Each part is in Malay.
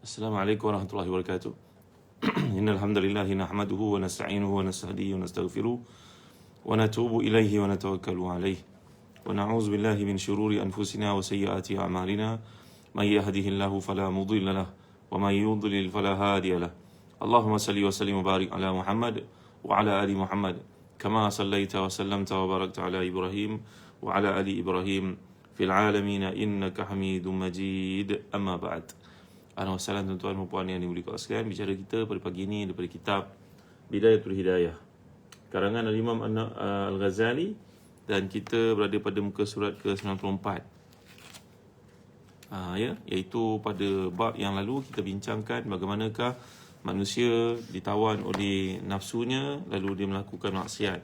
Assalamualaikum warahmatullahi wabarakatuh. Innal hamdalillah nahmaduhu wa nasta'inuhu wa nastahdihi wa nastaghfiruh wa natubu ilaihi wa natawakkalu alaihi wa na'udzu billahi min shururi anfusina wa sayyiati a'malina may yahdihillahu fala mudilla lahu wa may yudlil fala hadiya lahu. Allahumma salli wa sallim wa barik ala Muhammad wa ala ali Muhammad kama sallaita wa sallamta wa barakta ala Ibrahim wa ala ali Ibrahim fil alamin innaka Hamidum Majid. Amma ba'd. Assalamualaikum tuan-tuan dan puan yang dimuliakan sekalian. Bicara kita pada pagi ini daripada kitab Bidayatul Hidayah karangan Al-Imam Al-Ghazali, dan kita berada pada muka surat ke-94. Iaitu pada bab yang lalu kita bincangkan bagaimanakah manusia ditawan oleh nafsunya lalu dia melakukan maksiat.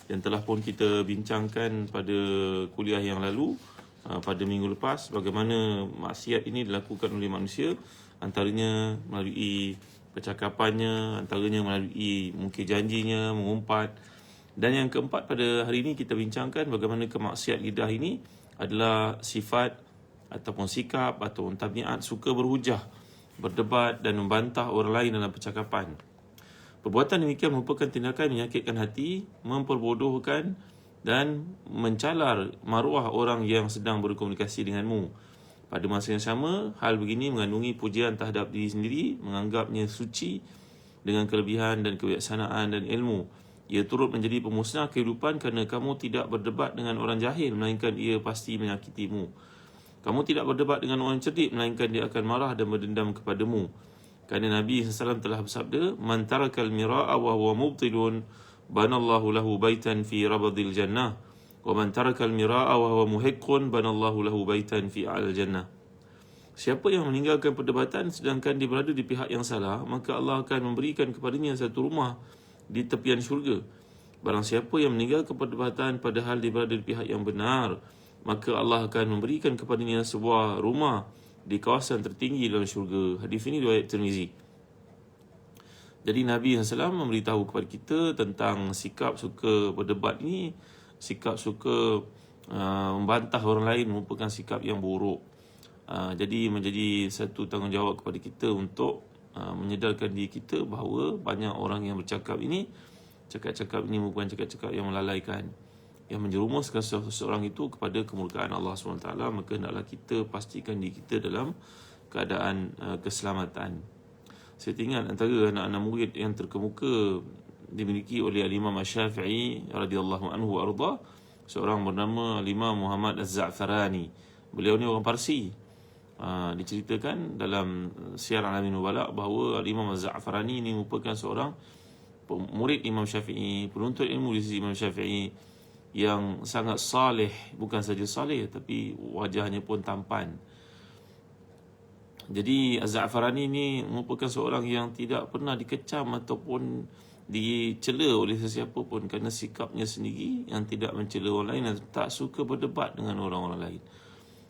Dan telah pun kita bincangkan pada kuliah yang lalu, pada minggu lepas, bagaimana maksiat ini dilakukan oleh manusia, antaranya melalui percakapannya, antaranya melalui mungkin janjinya, mengumpat. Dan yang keempat pada hari ini kita bincangkan bagaimana kemaksiat lidah ini adalah sifat ataupun sikap atau tabiat suka berhujah, berdebat dan membantah orang lain dalam percakapan. Perbuatan demikian merupakan tindakan menyakitkan hati, memperbodohkan dan mencalar maruah orang yang sedang berkomunikasi denganmu. Pada masa yang sama, hal begini mengandungi pujian terhadap diri sendiri, menganggapnya suci dengan kelebihan dan kebijaksanaan dan ilmu. Ia turut menjadi pemusnah kehidupan kerana kamu tidak berdebat dengan orang jahil, melainkan ia pasti menyakitimu. Kamu tidak berdebat dengan orang cerdik, melainkan dia akan marah dan berdendam kepadamu. Kerana Nabi SAW telah bersabda, "Man tarakal mira'a wa huwa mubtilun banallahu lahu baitan fi rabadil jannah wa man tarakal mira'a wa huwa muhiqqun banallahu lahu baitan fi al jannah." Siapa yang meninggalkan perdebatan sedangkan dia berada di pihak yang salah, maka Allah akan memberikan kepadanya satu rumah di tepian syurga. Barang siapa yang meninggalkan perdebatan padahal dia berada di pihak yang benar, maka Allah akan memberikan kepadanya sebuah rumah di kawasan tertinggi dalam syurga. Hadis ini riwayat Tirmizi. Jadi Nabi SAW memberitahu kepada kita tentang sikap suka berdebat ini, sikap suka membantah orang lain merupakan sikap yang buruk. Jadi menjadi satu tanggungjawab kepada kita untuk menyedarkan diri kita bahawa banyak orang yang bercakap ini, cakap-cakap ini merupakan cakap-cakap yang melalaikan, yang menjerumuskan seseorang itu kepada kemurkaan Allah SWT. Maka hendaklah kita pastikan diri kita dalam keadaan keselamatan. Saya ingat antara anak-anak murid yang terkemuka dimiliki oleh Imam Syafi'i radhiyallahu anhu arda, seorang bernama Imam Muhammad Az-Za'farani. Beliau ni orang Parsi. Diceritakan dalam Syiar Alamin Nubala bahawa Imam Az-Za'farani ini merupakan seorang murid Imam Syafi'i, penuntut ilmu di sisi Imam Syafi'i, yang sangat saleh, bukan saja saleh tapi wajahnya pun tampan. Jadi Az-Za'farani ini merupakan seorang yang tidak pernah dikecam ataupun dicela oleh sesiapa pun kerana sikapnya sendiri yang tidak mencela orang lain dan tak suka berdebat dengan orang-orang lain.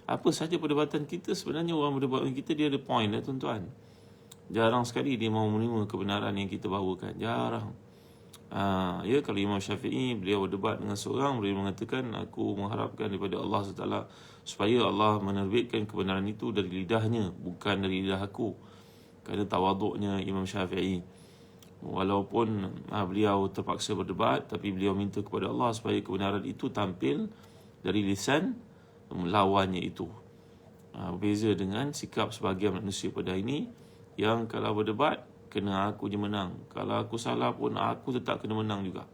Apa saja perdebatan kita, sebenarnya orang berdebat dengan kita dia ada point lah tuan-tuan. Jarang sekali dia mahu menerima kebenaran yang kita bawakan, jarang. Kalau Imam Syafi'i, beliau berdebat dengan seorang, beliau mengatakan, aku mengharapkan daripada Allah SWT supaya Allah menerbitkan kebenaran itu dari lidahnya, bukan dari lidah aku. Kerana tawaduknya Imam Syafi'i, walaupun beliau terpaksa berdebat, tapi beliau minta kepada Allah supaya kebenaran itu tampil dari lisan lawannya itu. Berbeza dengan sikap sebahagian manusia pada ini, yang kalau berdebat kena aku je menang, kalau aku salah pun aku tetap kena menang juga.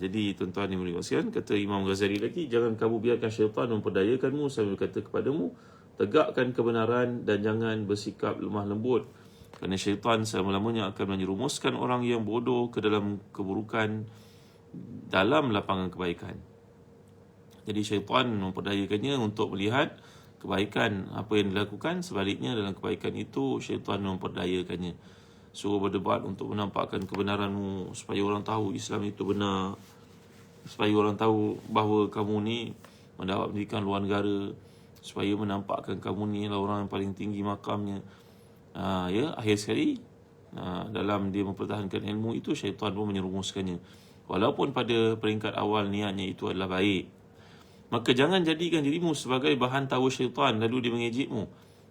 Jadi tuan-tuan yang mulia sekalian, kata Imam Ghazali lagi, jangan kamu biarkan syaitan memperdayakanmu sambil berkata kepadamu, tegakkan kebenaran dan jangan bersikap lemah lembut, kerana syaitan selama-lamanya akan menyerumuskan orang yang bodoh ke dalam keburukan dalam lapangan kebaikan. Jadi syaitan memperdayakannya untuk melihat kebaikan apa yang dilakukan, sebaliknya dalam kebaikan itu syaitan memperdayakannya, suruh berdebat untuk menampakkan kebenaranmu supaya orang tahu Islam itu benar, supaya orang tahu bahawa kamu ni mendapat pendidikan luar negara, supaya menampakkan kamu ni adalah orang yang paling tinggi makamnya. Akhir sekali dalam dia mempertahankan ilmu itu, syaitan pun menyerumuskannya, walaupun pada peringkat awal niatnya itu adalah baik. Maka jangan jadikan dirimu sebagai bahan tawa syaitan lalu dia mengejekmu.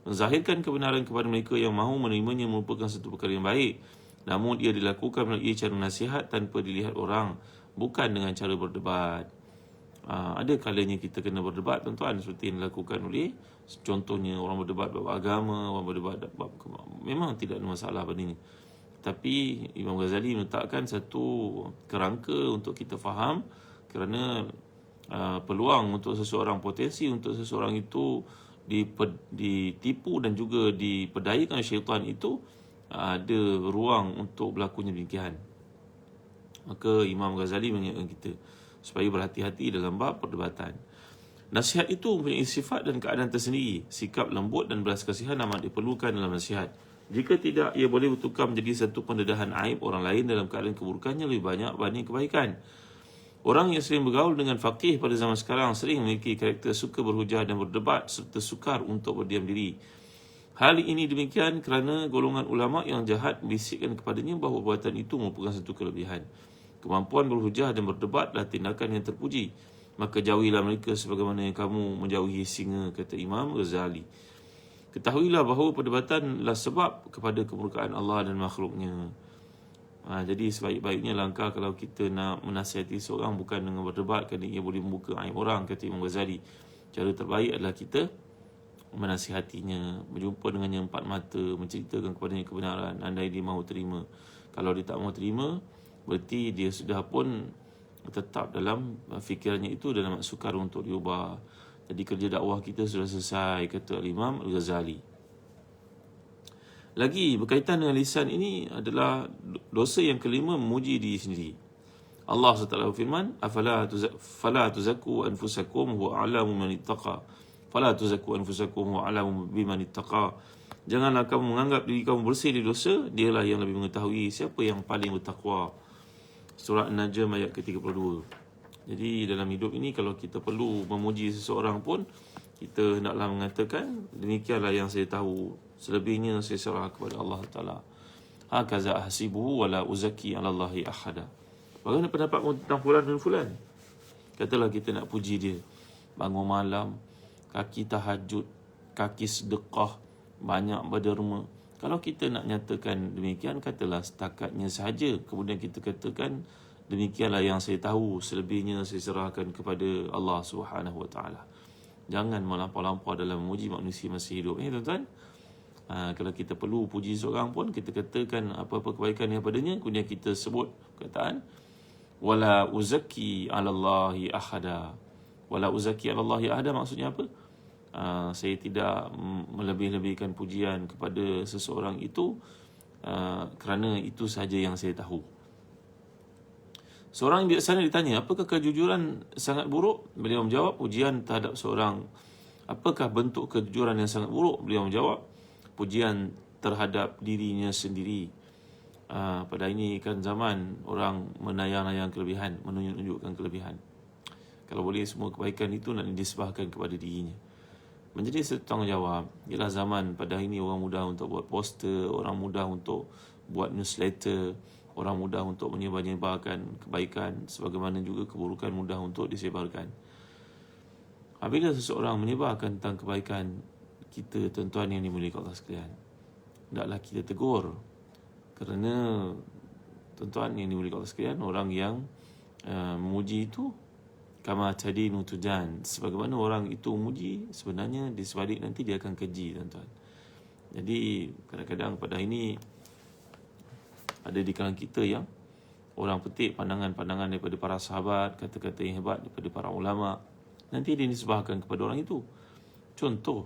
Menzahirkan kebenaran kepada mereka yang mahu menerimanya merupakan satu perkara yang baik. Namun ia dilakukan melalui cara nasihat tanpa dilihat orang, bukan dengan cara berdebat. Ada kalanya kita kena berdebat, tuan-tuan, seperti yang dilakukan oleh contohnya orang berdebat bab agama, orang berdebat bab memang tidak ada masalah padanya. Tapi Imam Ghazali meletakkan satu kerangka untuk kita faham, kerana peluang untuk seseorang, potensi untuk seseorang itu ditipu dan juga diperdayakan syaitan itu ada ruang untuk berlakunya demikian. Maka Imam Ghazali mengingatkan kita supaya berhati-hati dalam bab perdebatan. Nasihat itu mempunyai sifat dan keadaan tersendiri. Sikap lembut dan belas kasihan amat diperlukan dalam nasihat. Jika tidak, ia boleh bertukar menjadi satu pendedahan aib orang lain dalam keadaan keburukannya lebih banyak berbanding kebaikan. Orang yang sering bergaul dengan faqih pada zaman sekarang sering memiliki karakter suka berhujah dan berdebat serta sukar untuk berdiam diri. Hal ini demikian kerana golongan ulama yang jahat membisikkan kepadanya bahawa perbuatan itu merupakan satu kelebihan. Kemampuan berhujah dan berdebat adalah tindakan yang terpuji. Maka jauhilah mereka sebagaimana yang kamu menjauhi singa, kata Imam Ghazali. Ketahuilah bahawa perdebatan adalah sebab kepada kemurkaan Allah dan makhluknya. Jadi sebaik-baiknya langkah kalau kita nak menasihati seorang bukan dengan berdebat, kerana ia boleh membuka aib orang, kata Imam Ghazali. Cara terbaik adalah kita menasihatinya, berjumpa dengannya empat mata, menceritakan kepadanya kebenaran, andai dia mahu terima. Kalau dia tak mahu terima, berarti dia sudah pun tetap dalam fikirannya itu dalam sukar untuk diubah. Jadi kerja dakwah kita sudah selesai, kata Imam Al-Ghazali. Lagi berkaitan dengan lisan ini adalah dosa yang kelima, memuji diri sendiri. Allah SWT firman, fala tuzakku anfusakum huwa a'lamu man ittaqa. Fala tuzakku anfusakum huwa a'lamu biman ittaqa. Janganlah kamu menganggap diri kamu bersih dari dosa, dialah yang lebih mengetahui siapa yang paling bertakwa. Surah An-Najm ayat ke-32. Jadi dalam hidup ini kalau kita perlu memuji seseorang pun, kita hendaklah mengatakan demikianlah yang saya tahu, selebihnya saya serah kepada Allah Ta'ala. Hakaza ahsibuhu wala uzaki 'ala Allahi ahada. Bagaimana pendapatmu tentang fulan dan fulan? Katalah kita nak puji dia. Bangun malam, kaki tahajud, kaki sedekah, banyak berderma. Kalau kita nak nyatakan demikian, katalah setakatnya sahaja. Kemudian kita katakan demikianlah yang saya tahu, selebihnya saya serahkan kepada Allah Subhanahu Wa Taala. Jangan melampau-lampau dalam memuji manusia masih hidup. Tuan-tuan, kalau kita perlu puji seorang pun, kita katakan apa-apa kebaikan yang padanya, kemudian kita sebut perkataan wala uzaki 'ala Allahi ahada. Wala uzaki 'ala Allahi ahada maksudnya apa? Saya tidak melebih-lebihkan pujian kepada seseorang itu kerana itu sahaja yang saya tahu. Seorang yang bijaksana ditanya, apakah kejujuran sangat buruk? Beliau menjawab, pujian terhadap seorang. Apakah bentuk kejujuran yang sangat buruk? Beliau menjawab, pujian terhadap dirinya sendiri. Pada ini kan zaman orang menayang-nayang kelebihan, menunjuk-nunjukkan kelebihan. Kalau boleh semua kebaikan itu nak disebahkan kepada dirinya. Menjadi satu tanggungjawab. Ialah zaman pada ini orang mudah untuk buat poster, orang mudah untuk buat newsletter, orang mudah untuk menyebar-nyebarkan kebaikan, sebagaimana juga keburukan mudah untuk disebarkan. Apabila seseorang menyebarkan tentang kebaikan kita, tuan-tuan yang dimuliakan Allah sekalian, hendaklah kita tegur. Kerana tuan-tuan yang dimuliakan Allah sekalian, orang yang memuji itu kama tadinu tudan, sebagaimana orang itu memuji, sebenarnya di sebalik nanti dia akan keji, tuan-tuan. Jadi kadang-kadang pada ini ada di kalangan kita yang orang petik pandangan-pandangan daripada para sahabat, kata-kata yang hebat daripada para ulama, nanti dia disebahkan kepada orang itu. Contoh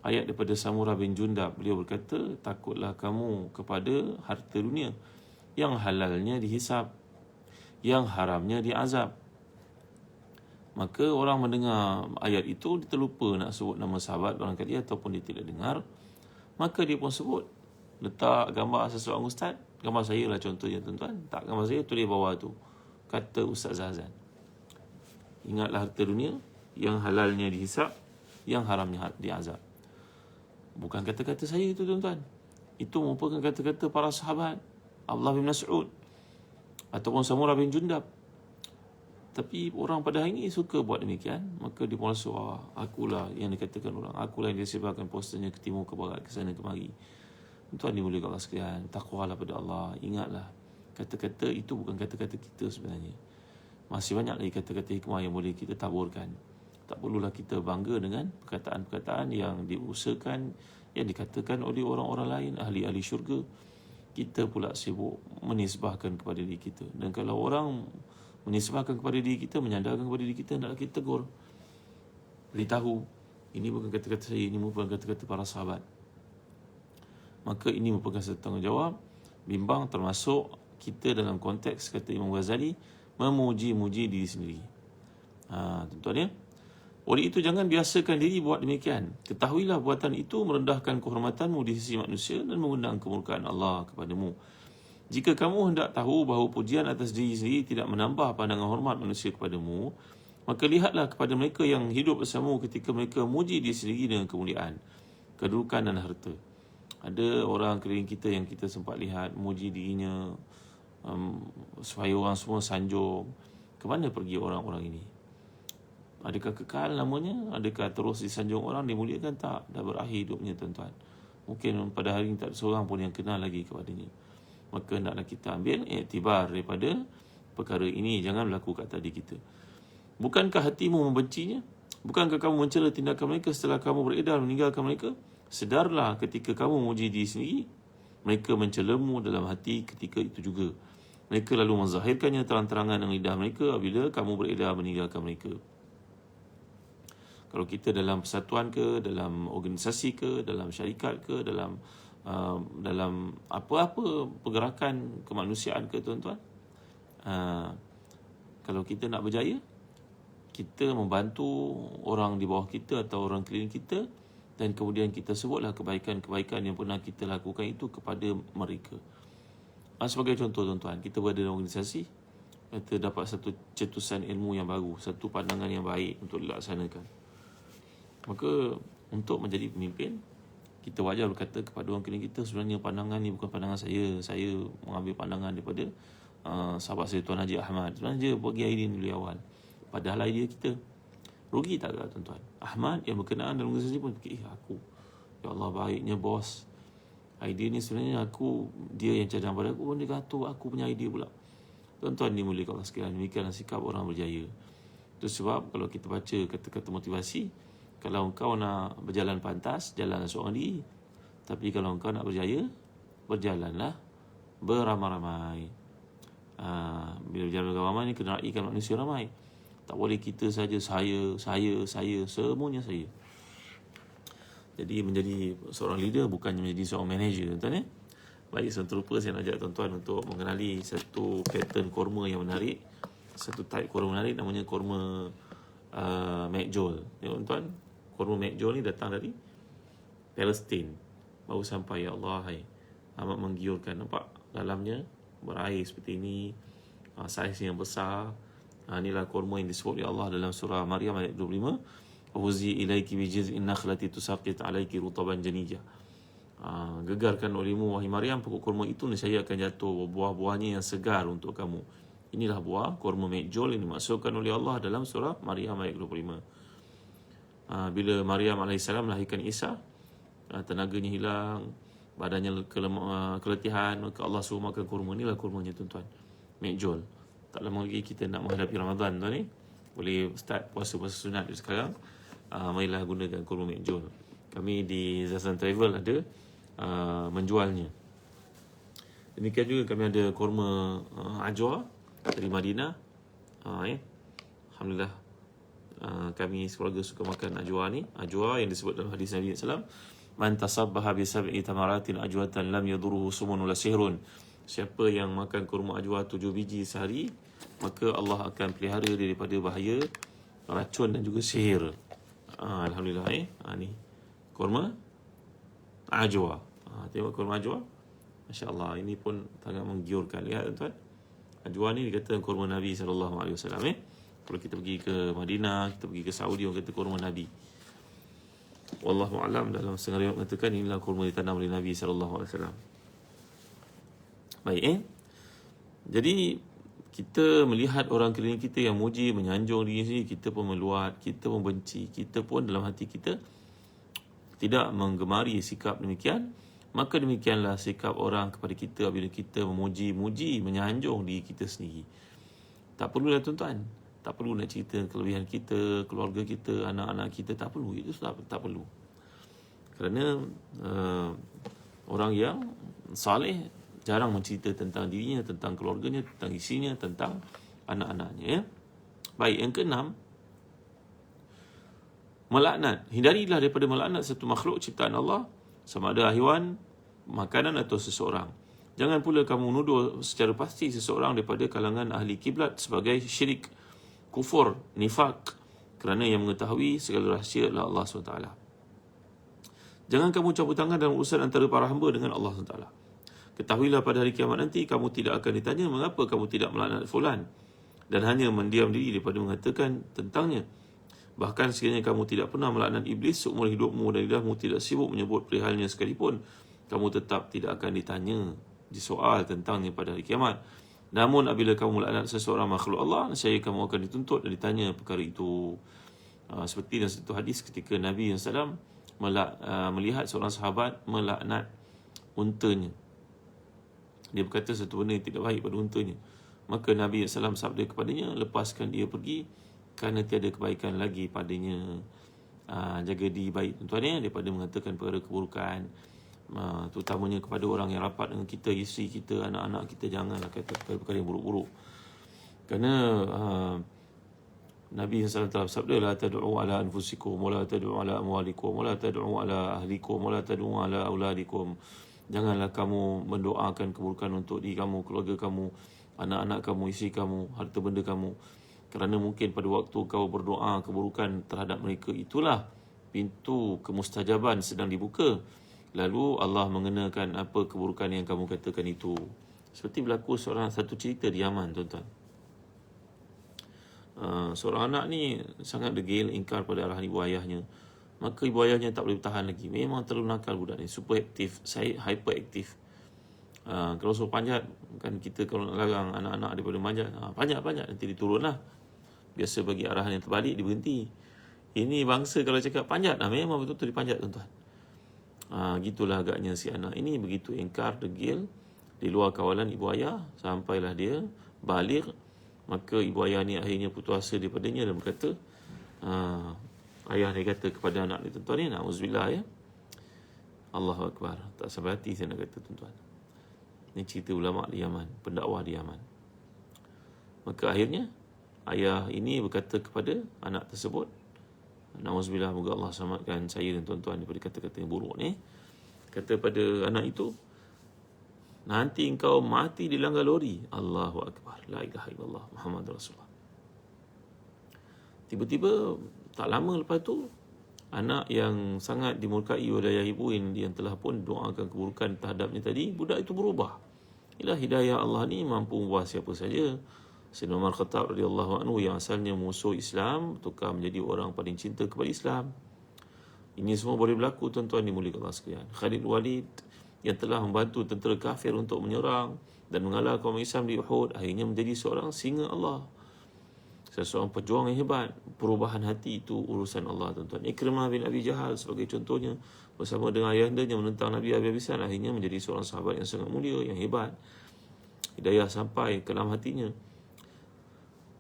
ayat daripada Samurah bin Jundab, beliau berkata, takutlah kamu kepada harta dunia, yang halalnya dihisap, yang haramnya diazab. Maka orang mendengar ayat itu, dia terlupa nak sebut nama sahabat barangkali, ataupun dia tidak dengar, maka dia pun sebut, letak gambar seseorang ustaz, gambar saya lah contohnya, tuan-tuan. Tak, gambar saya tulis bawah tu, kata Ustaz Zazan. Ingatlah harta dunia, yang halalnya dihisap, yang haramnya diazab. Bukan kata-kata saya itu, tuan-tuan. Itu merupakan kata-kata para sahabat, Abdullah bin Mas'ud ataupun Samurah bin Jundab. Tapi orang pada hari ini suka buat demikian. Maka dia pun rasa, akulah yang dikatakan orang, akulah yang disebabkan posternya ke timur, ke barat, ke sana, kemari. Tuan dimuliakan Allah sekalian, takwalah pada Allah. Ingatlah, kata-kata itu bukan kata-kata kita sebenarnya. Masih banyak lagi kata-kata hikmah yang boleh kita taburkan. Tak perlulah kita bangga dengan perkataan-perkataan yang diusahakan, yang dikatakan oleh orang-orang lain, ahli-ahli syurga. Kita pula sibuk menisbahkan kepada diri kita. Dan kalau orang menisbahkan kepada diri kita, menyandarkan kepada diri kita, hendaklah kita tegur, beritahu, ini bukan kata-kata saya, ini bukan kata-kata para sahabat. Maka ini merupakan satu tanggungjawab. Bimbang termasuk kita dalam konteks, kata Imam Ghazali, memuji-muji diri sendiri. Tuan-tuan ya. Oleh itu jangan biasakan diri buat demikian. Ketahuilah buatan itu merendahkan kehormatanmu di sisi manusia dan mengundang kemurkaan Allah kepadamu. Jika kamu hendak tahu bahawa pujian atas diri sendiri tidak menambah pandangan hormat manusia kepadamu, maka lihatlah kepada mereka yang hidup bersamamu ketika mereka memuji diri sendiri dengan kemuliaan, kedudukan dan harta. Ada orang keliling kita yang kita sempat lihat memuji dirinya, supaya orang semua sanjung. Kemana pergi orang-orang ini? Adakah kekal namanya? Adakah terus disanjung orang, dimuliakan? Tak, dah berakhir hidupnya tuan-tuan. Mungkin pada hari ini tak ada seorang pun yang kenal lagi kepadanya. Maka hendaklah kita ambil iktibar daripada perkara ini. Jangan berlaku kat tadi kita. Bukankah hatimu membencinya? Bukankah kamu mencela tindakan mereka setelah kamu beredar meninggalkan mereka? Sedarlah ketika kamu memuji diri sendiri, mereka mencelamu dalam hati ketika itu juga. Mereka lalu menzahirkannya terang-terangan dengan lidah mereka apabila kamu beredar meninggalkan mereka. Kalau kita dalam persatuan ke, dalam organisasi ke, dalam syarikat ke, dalam apa-apa pergerakan kemanusiaan ke tuan-tuan, kalau kita nak berjaya, kita membantu orang di bawah kita atau orang keliling kita, dan kemudian kita sebutlah kebaikan-kebaikan yang pernah kita lakukan itu kepada mereka. Sebagai contoh tuan-tuan, kita berada dalam organisasi, kita dapat satu cetusan ilmu yang baru, satu pandangan yang baik untuk dilaksanakan. Maka untuk menjadi pemimpin, kita wajar berkata kepada orang keliling kita, sebenarnya pandangan ni bukan pandangan saya. Saya mengambil pandangan daripada sahabat saya Tuan Haji Ahmad. Sebenarnya dia bagi idea ni dari awal. Padahal idea kita. Rugi tak tuan-tuan? Ahmad yang berkenaan dalam organisasi pun fikir, aku, ya Allah baiknya bos, idea ni sebenarnya aku, dia yang cadang pada aku pun dia kata aku punya idea pula. Tuan-tuan dimuliakan Allah sekalian, demikianlah sikap orang berjaya. Itu sebab kalau kita baca kata-kata motivasi, kalau engkau nak berjalan pantas, jalanlah seorang diri. Tapi kalau engkau nak berjaya, berjalanlah beramai-ramai. Bila berjalan beramai ni, kena raikan manusia ramai. Tak boleh kita saja saya, semuanya saya. Jadi menjadi seorang leader bukannya menjadi seorang manager, tuan-tuan ya. Baik, seterusnya saya nak ajak tuan-tuan untuk mengenali satu pattern korma yang menarik, satu type korma menarik, namanya korma McJoel. Ya, tuan-tuan, korma McJoel ni datang dari Palestin. Baru sampai, ya Allah, amat menggiurkan. Nampak dalamnya berair seperti ini, saiz yang besar. Inilah korma yang disebut oleh Allah dalam surah Maryam ayat 25. Huzi ilaiki bijiz'in nakhlati tusaqit alaiki rutaban janijah. Gegarkan olehmu wahai Maryam pokok kurma itu, nescaya akan jatuh buah-buahnya yang segar untuk kamu. Inilah buah kurma McJoel yang dimaksudkan oleh Allah dalam surah Maryam ayat 25. Bila Maryam AS melahirkan Isa, tenaganya hilang, badannya keletihan, maka Allah suruh makan kurma. Inilah kurmanya tuan-tuan, McJoel. Tak lama lagi kita nak menghadapi Ramadan tuan ni. Boleh start puasa-puasa sunat sekarang. Marilah gunakan kurma McJoel. Kami di Zazan Travel ada menjualnya. Demikian juga kami ada kurma ajwa dari Madinah. Alhamdulillah, kami sekeluarga suka makan ajwa ni. Ajwa yang disebut dalam hadis Nabi SAW, man tasabbaha bi sab'i tamaratin ajwatan lam yaduruhu sumun wala sihrun. Siapa yang makan kurma ajwa 7 biji sehari, maka Allah akan pelihara daripada bahaya racun dan juga sihir. Alhamdulillah ni kurma ajwa. Tengok kurma ajwa, Masya Allah, ini pun sangat menggiurkan. Lihat tuan-tuan, ajwa ni dikatakan kurma Nabi SAW. Kalau kita pergi ke Madinah, kita pergi ke Saudi, orang kata kurma Nabi. Wallahu a'lam, dalam setengah riwayat mengatakan inilah kurma ditanam oleh Nabi SAW. Baik, jadi kita melihat orang keliling kita yang muji, menyanjung diri sendiri, kita pun meluat, kita pun benci, kita pun dalam hati kita tidak menggemari sikap demikian, maka demikianlah sikap orang kepada kita bila kita memuji, menyanjung diri kita sendiri. Tak perlulah tuan-tuan, tak perlu nak cerita kelebihan kita, keluarga kita, anak-anak kita, tak perlu. Itu tak perlu. Kerana orang yang saleh jarang mencerita tentang dirinya, tentang keluarganya, tentang isinya, tentang anak-anaknya. Ya? Baik, yang keenam, melaknat. Hindarilah daripada melaknat satu makhluk ciptaan Allah, sama ada haiwan, makanan atau seseorang. Jangan pula kamu menuduh secara pasti seseorang daripada kalangan ahli kiblat sebagai syirik, kufur, nifak, kerana yang mengetahui segala rahsia adalah Allah SWT. Jangan kamu campur tangan dalam urusan antara para hamba dengan Allah SWT. Ketahuilah pada hari kiamat nanti kamu tidak akan ditanya mengapa kamu tidak melaknat fulan, dan hanya mendiam diri daripada mengatakan tentangnya. Bahkan sekiranya kamu tidak pernah melaknat iblis seumur hidupmu dan lidahmu tidak sibuk menyebut perihalnya sekalipun, kamu tetap tidak akan ditanya, disoal tentangnya pada hari kiamat. Namun apabila kamu melaknat seseorang makhluk Allah, nescaya kamu akan dituntut dan ditanya perkara itu. Seperti dalam satu hadis ketika Nabi SAW melihat seorang sahabat melaknat untanya. Dia berkata satu benda yang tidak baik pada untanya. Maka Nabi SAW sabda kepadanya, lepaskan dia pergi kerana tiada kebaikan lagi padanya. Jaga diri baik tuan-tuan ya, daripada mengatakan perkara keburukan, terutamanya kepada orang yang rapat dengan kita, isteri kita, anak-anak kita. Janganlah kata perkara yang buruk-buruk. Kerana Nabi SAW telah bersabda, la tad'u ala anfusikum wa la tad'u ala amwalikum wa la tad'u ala ahlikum wa la tad'u ala auladikum. Janganlah kamu mendoakan keburukan untuk diri kamu, keluarga kamu, anak-anak kamu, isteri kamu, harta benda kamu. Kerana mungkin pada waktu kau berdoa keburukan terhadap mereka, itulah pintu kemustajaban sedang dibuka. Lalu Allah mengenakan apa keburukan yang kamu katakan itu. Seperti berlaku satu cerita di Yaman, tuan-tuan. Seorang anak ni sangat degil, ingkar pada arahan ibu ayahnya. Maka ibu ayahnya tak boleh bertahan lagi. Memang terlalu nakal budak ni, super aktif, hyperaktif. Kalau suruh panjat, kan kita kalau nak larang anak-anak daripada manjat, panjat, nanti dia turun lah. Biasa bagi arahan yang terbalik, dia berhenti. Ini bangsa kalau cakap panjat, memang betul-betul dipanjat, tuan-tuan. Gitulah agaknya si anak ini, begitu ingkar, degil, di luar kawalan ibu ayah, sampailah dia balik. Maka ibu ayah ni akhirnya putus asa daripadanya dan berkata, ayah dia kata kepada anak ni, tuan-tuan ni, na'udzubillah ya, Allahu Akbar, tak sampai hati saya nak kata, tuan-tuan. Ini cerita ulama' di Yaman, pendakwah di Yaman. Maka akhirnya ayah ini berkata kepada anak tersebut, na'udzubillah, moga Allah selamatkan saya dan tuan-tuan daripada kata-kata yang buruk ni. Kata pada anak itu, nanti engkau mati di langgar lori. Allahu Akbar, la ilaha illallah, Muhammad Rasulullah. Tiba-tiba tak lama lepas tu, anak yang sangat dimurkai oleh ayah ibu yang telah pun doakan keburukan terhadapnya tadi, budak itu berubah. Inilah hidayah Allah ni mampu membuat siapa saja. Sayyidina Umar Khattab radhiyallahu anhu yang asalnya musuh Islam tukar menjadi orang paling cinta kepada Islam. Ini semua boleh berlaku, tuan-tuan dimuliakan Allah sekalian. Khalid Walid yang telah membantu tentera kafir untuk menyerang dan mengalahkan kaum Islam di Uhud, akhirnya menjadi seorang singa Allah, seorang pejuang yang hebat. Perubahan hati itu urusan Allah, tuan-tuan. Ikrimah bin Abi Jahal sebagai contohnya, bersama dengan ayahandanya menentang Nabi habis-habisan, akhirnya menjadi seorang sahabat yang sangat mulia, yang hebat. Hidayah sampai ke dalam hatinya.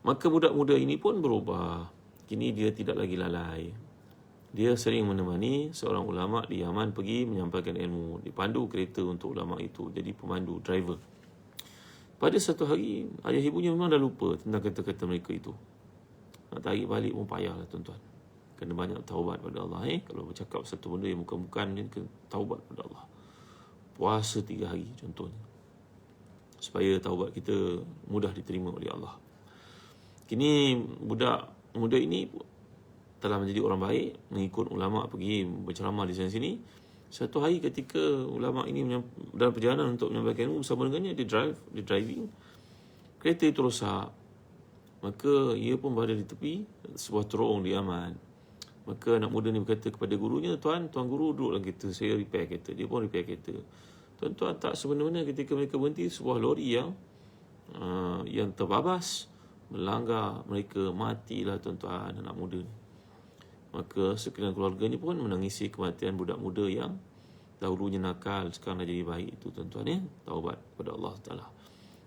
Maka budak muda ini pun berubah. Kini dia tidak lagi lalai. Dia sering menemani seorang ulama' di Yaman pergi menyampaikan ilmu. Dipandu kereta untuk ulama' itu, jadi pemandu, driver. Pada satu hari, ayah ibunya memang dah lupa tentang kata-kata mereka itu. Nak tarik balik pun payahlah, tuan-tuan. Kena banyak taubat pada Allah. Kalau bercakap satu benda yang bukan-bukan, dia kena taubat pada Allah. Puasa 3 hari contohnya, supaya taubat kita mudah diterima oleh Allah. Kini budak muda ini telah menjadi orang baik, mengikut ulama' pergi berceramah di sana-sini. Satu hari ketika ulama' ini dalam perjalanan untuk menyampaikan ilmu bersama dengannya, dia driving. Kereta itu rosak. Maka ia pun berada di tepi sebuah terowong di Yaman. Maka anak muda ni berkata kepada gurunya, tuan guru duduk dalam kereta, saya repair kereta. Dia pun repair kereta. Tuan-tuan, tak sebenarnya ketika mereka berhenti, sebuah lori yang yang terbabas, melanggar, mereka matilah tuan-tuan anak muda ni. Maka sekalian keluarganya pun menangisi kematian budak muda yang dahulunya nakal, sekarang dah jadi baik itu tuan-tuan ya. Taubat kepada Allah Ta'ala.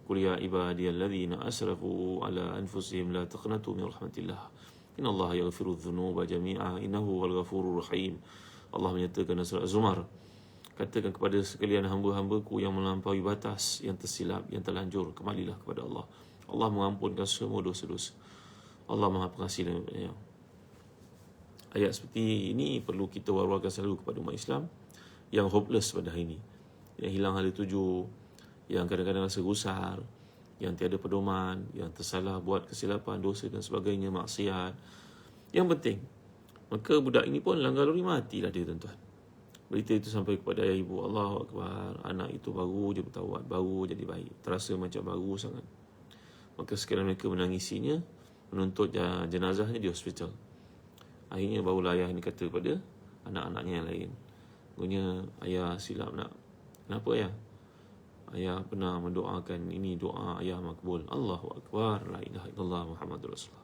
Qul ya ibadiyalladzina asrafu ala anfusihim la taqnatu min rahmatillah. Innallaha yaghfiru dhunuba jami'a innahu wal ghafurur rahim. Allah menyatakan dalam surah Az-Zumar, katakan kepada sekalian hamba-hambaku yang melampaui batas, yang tersilap, yang terlanjur, kembalilah kepada Allah. Allah mengampunkan semua dosa-dosa. Allah Maha Pengasih dan Penyayang. Ayat seperti ini perlu kita war-warkan selalu kepada umat Islam yang hopeless pada hari ini, yang hilang hala tuju, yang kadang-kadang rasa gusar, yang tiada pedoman, yang tersalah buat kesilapan, dosa dan sebagainya, maksiat. Yang penting, maka budak ini pun langgar lori, matilah dia tuan-tuan. Berita itu sampai kepada ayah ibu, Allahu Akbar, anak itu baru je bertaubat, baru jadi baik, terasa macam baru sangat. Maka sekalian mereka menangisinya, menuntut jenazahnya di hospital. Akhirnya barulah ayah ini kata kepada anak-anaknya yang lain, punya ayah silap nak. Kenapa ayah? Ayah pernah mendoakan, ini doa ayah makbul. Allahu Akbar, la ilaha illallah Muhammadur Rasulullah.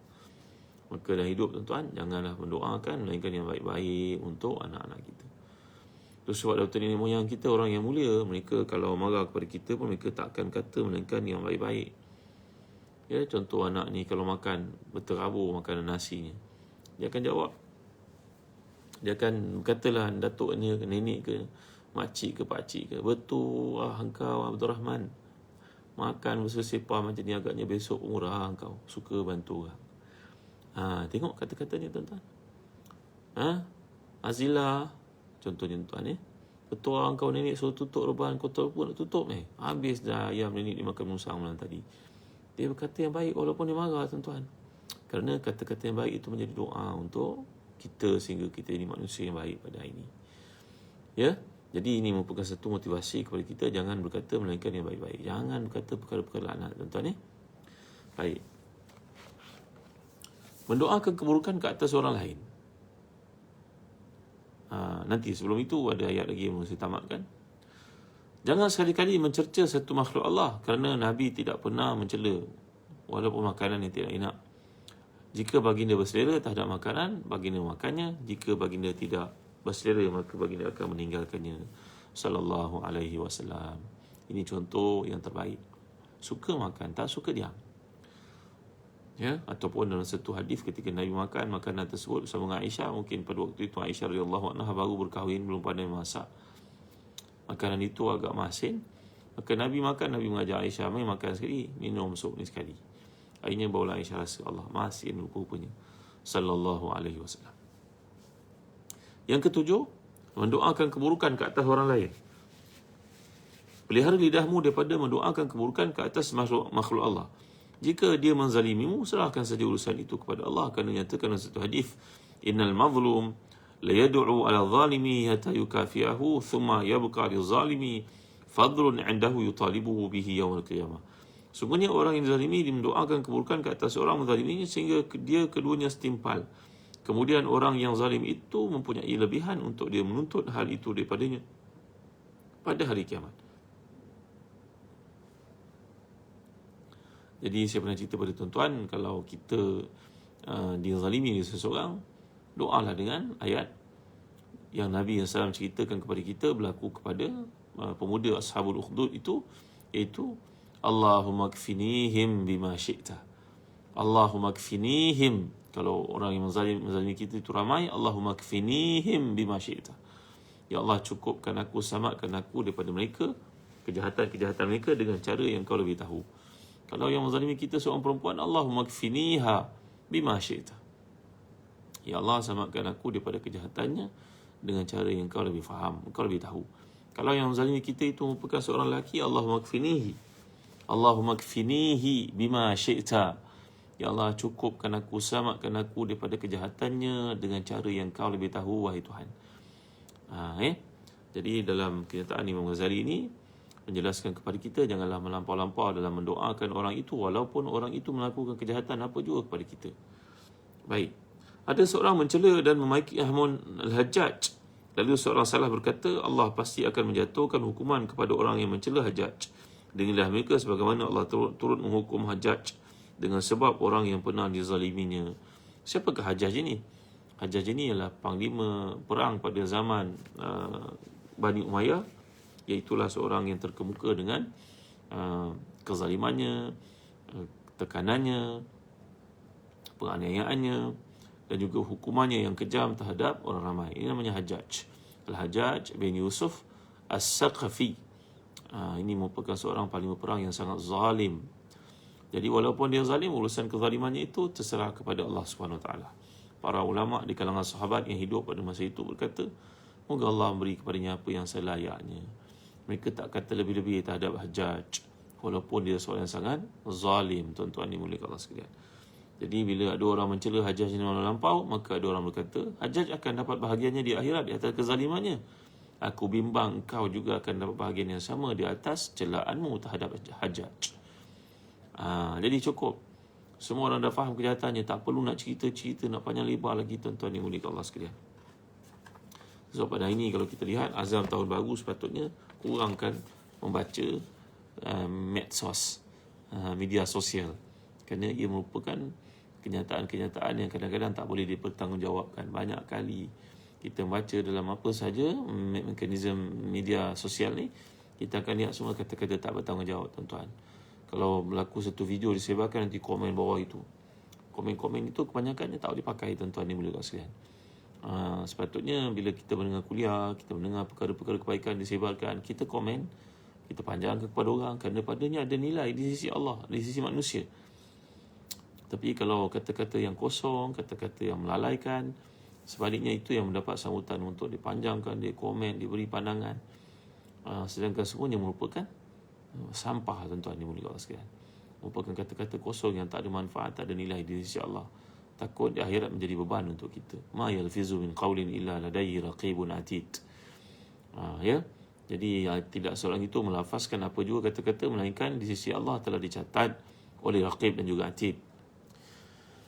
Maka dalam hidup tuan-tuan, janganlah mendoakan melainkan yang baik-baik untuk anak-anak kita. Terus sebab doktor nenek moyang kita orang yang mulia, mereka kalau marah kepada kita pun mereka tak akan kata melainkan yang baik-baik. Ya, contoh anak ni kalau makan berterabur makanan nasinya, dia akan jawab. Dia akan katalah datuk ni, nenek ke, makcik ke, pakcik ke, betul engkau Abdul Rahman makan bersepah macam ni, agaknya besok murah engkau, suka bantu orang. Tengok kata-katanya tuan-tuan. Azila contohnya tuan betul engkau nenek suruh tutup reban, kau tahu pun nak tutup habis dah ayam nenek dimakan musang malam tadi. Dia berkata yang baik walaupun dia marah tuan-tuan. Kerana kata-kata yang baik itu menjadi doa untuk kita sehingga kita ini manusia yang baik pada hari ini. Ya, jadi ini merupakan satu motivasi kepada kita, jangan berkata melainkan yang baik-baik. Jangan berkata perkara-perkara laknat tuan-tuan Baik. Mendoakan keburukan ke atas orang lain. Nanti sebelum itu ada ayat lagi yang saya tamatkan. Jangan sekali-kali mencerca satu makhluk Allah, kerana Nabi tidak pernah mencela walaupun makanan yang tidak enak. Jika baginda berselera terhadap makanan, baginda makannya. Jika baginda tidak berselera, maka baginda akan meninggalkannya. Sallallahu alaihi wasallam. Ini contoh yang terbaik. Suka makan, tak suka diam. Ya, ataupun dalam satu hadis ketika Nabi makan makanan tersebut bersama dengan Aisyah, mungkin pada waktu itu Aisyah radhiyallahu anha baru berkahwin, belum pandai masak. Makanan itu agak masin. Maka Nabi makan, Nabi mengajar Aisyah, mari makan sekali, minum sup ni sekali. Akhirnya barulah Aisyah rasa, Allah masin rupa-rupanya. Sallallahu alaihi wasallam. Yang ketujuh, mendoakan keburukan ke atas orang lain. Pelihara lidahmu daripada mendoakan keburukan ke atas makhluk Allah. Jika dia menzalimimu, serahkan saja urusan itu kepada Allah. Kerana nyatakan dalam satu hadis, innal mazlum la yad'u ala zalimi hatta yukafiahu thumma yabqa lizalimi fadlun 'indahu yutalibuhu bihi yaumil qiyamah. Sungguhnya orang yang dizalimi mendoakan keburukan ke atas orang menzaliminya sehingga dia keduanya setimpal. Kemudian orang yang zalim itu mempunyai lebihan untuk dia menuntut hal itu daripadanya pada hari kiamat. Jadi saya pernah cerita pada tuan-tuan, kalau kita dizalimi oleh seseorang, doalah dengan ayat yang Nabi SAW ceritakan kepada kita berlaku kepada pemuda Ashabul Ukhdud itu, iaitu Allahumma kfinihim bima syi'ta. Allahumma kfinihim. Kalau orang yang menzalimi kita itu ramai, Allahumma kfinihim bima syi'ta. Ya Allah, cukupkan aku, selamatkan aku daripada mereka, kejahatan-kejahatan mereka dengan cara yang kau lebih tahu. Kalau yang menzalimi kita seorang perempuan, Allahumma kfiniha bima syi'ta. Ya Allah, selamatkan aku daripada kejahatannya dengan cara yang kau lebih faham, kau lebih tahu. Kalau yang menzalimi kita itu merupakan seorang lelaki, Allahumma kfinihi. Allahumma kfinihi bima syi'ta. Ya Allah, cukupkan aku, selamatkan aku daripada kejahatannya dengan cara yang kau lebih tahu, wahai Tuhan. Jadi dalam kenyataan Imam Ghazali ini menjelaskan kepada kita, janganlah melampau-lampau dalam mendoakan orang itu walaupun orang itu melakukan kejahatan apa juga kepada kita. Baik. Ada seorang mencela dan memaiki Hamun Al-Hajjaj. Lalu seorang salah berkata, Allah pasti akan menjatuhkan hukuman kepada orang yang mencela Hajjaj Dengarlah mereka sebagaimana Allah turut menghukum Hajjaj dengan sebab orang yang pernah dizaliminya. Siapakah Hajjaj ini? Hajjaj ini ialah panglima perang pada zaman Bani Umayyah, iaitulah seorang yang terkemuka dengan kezalimannya, tekanannya, penganiayaannya dan juga hukumannya yang kejam terhadap orang ramai. Ini namanya Hajjaj. Al-Hajjaj bin Yusuf As-Saqafi. Ini merupakan seorang panglima perang yang sangat zalim. Jadi walaupun dia zalim, urusan kezalimannya itu terserah kepada Allah Subhanahu Wa Taala. Para ulama di kalangan sahabat yang hidup pada masa itu berkata, moga Allah memberi kepadanya apa yang selayaknya. Mereka tak kata lebih-lebih terhadap Hajjaj, walaupun dia seorang yang sangat zalim. Tuan-tuan dimuliakan Allah sekalian. Jadi bila ada orang mencela Hajjaj ini melampau, maka ada orang berkata, Hajjaj akan dapat bahagiannya di akhirat di atas kezalimannya. Aku bimbang engkau juga akan dapat bahagian yang sama di atas celaanmu terhadap Hajjaj. Jadi cukup. Semua orang dah faham kejahatannya. Tak perlu nak cerita-cerita, nak panjang lebar lagi, tuan-tuan dimuliakan Allah sekalian. So pada hari ini kalau kita lihat azam tahun baru, sepatutnya kurangkan membaca medsos, media sosial. Kerana ia merupakan kenyataan-kenyataan yang kadang-kadang tak boleh dipertanggungjawabkan. Banyak kali kita baca dalam apa saja mekanisme media sosial ni, kita akan lihat semua kata-kata tak bertanggungjawab, tuan-tuan. Kalau berlaku satu video disebarkan, nanti komen bawah itu. Komen-komen itu kebanyakannya tak boleh pakai, tuan-tuan ni mulia sekalian. Sepatutnya bila kita mendengar kuliah, kita mendengar perkara-perkara kebaikan disebarkan, kita komen, kita panjangkan kepada orang, kerana padanya ada nilai di sisi Allah, di sisi manusia. Tapi kalau kata-kata yang kosong, kata-kata yang melalaikan, sebaliknya itu yang mendapat sambutan untuk dipanjangkan, dikomen, diberi pandangan. Sedangkan semuanya merupakan sampah, tuan-tuan dimuliakan Allah sekalian. Merupakan kata-kata kosong yang tak ada manfaat, tak ada nilai di sisi Allah. Takut di akhirat menjadi beban untuk kita. Ma yalfizu min qawlin illa ladayhi raqibun atid. Ya. Jadi tidak seorang itu melafazkan apa juga kata-kata, melainkan di sisi Allah telah dicatat oleh raqib dan juga atid.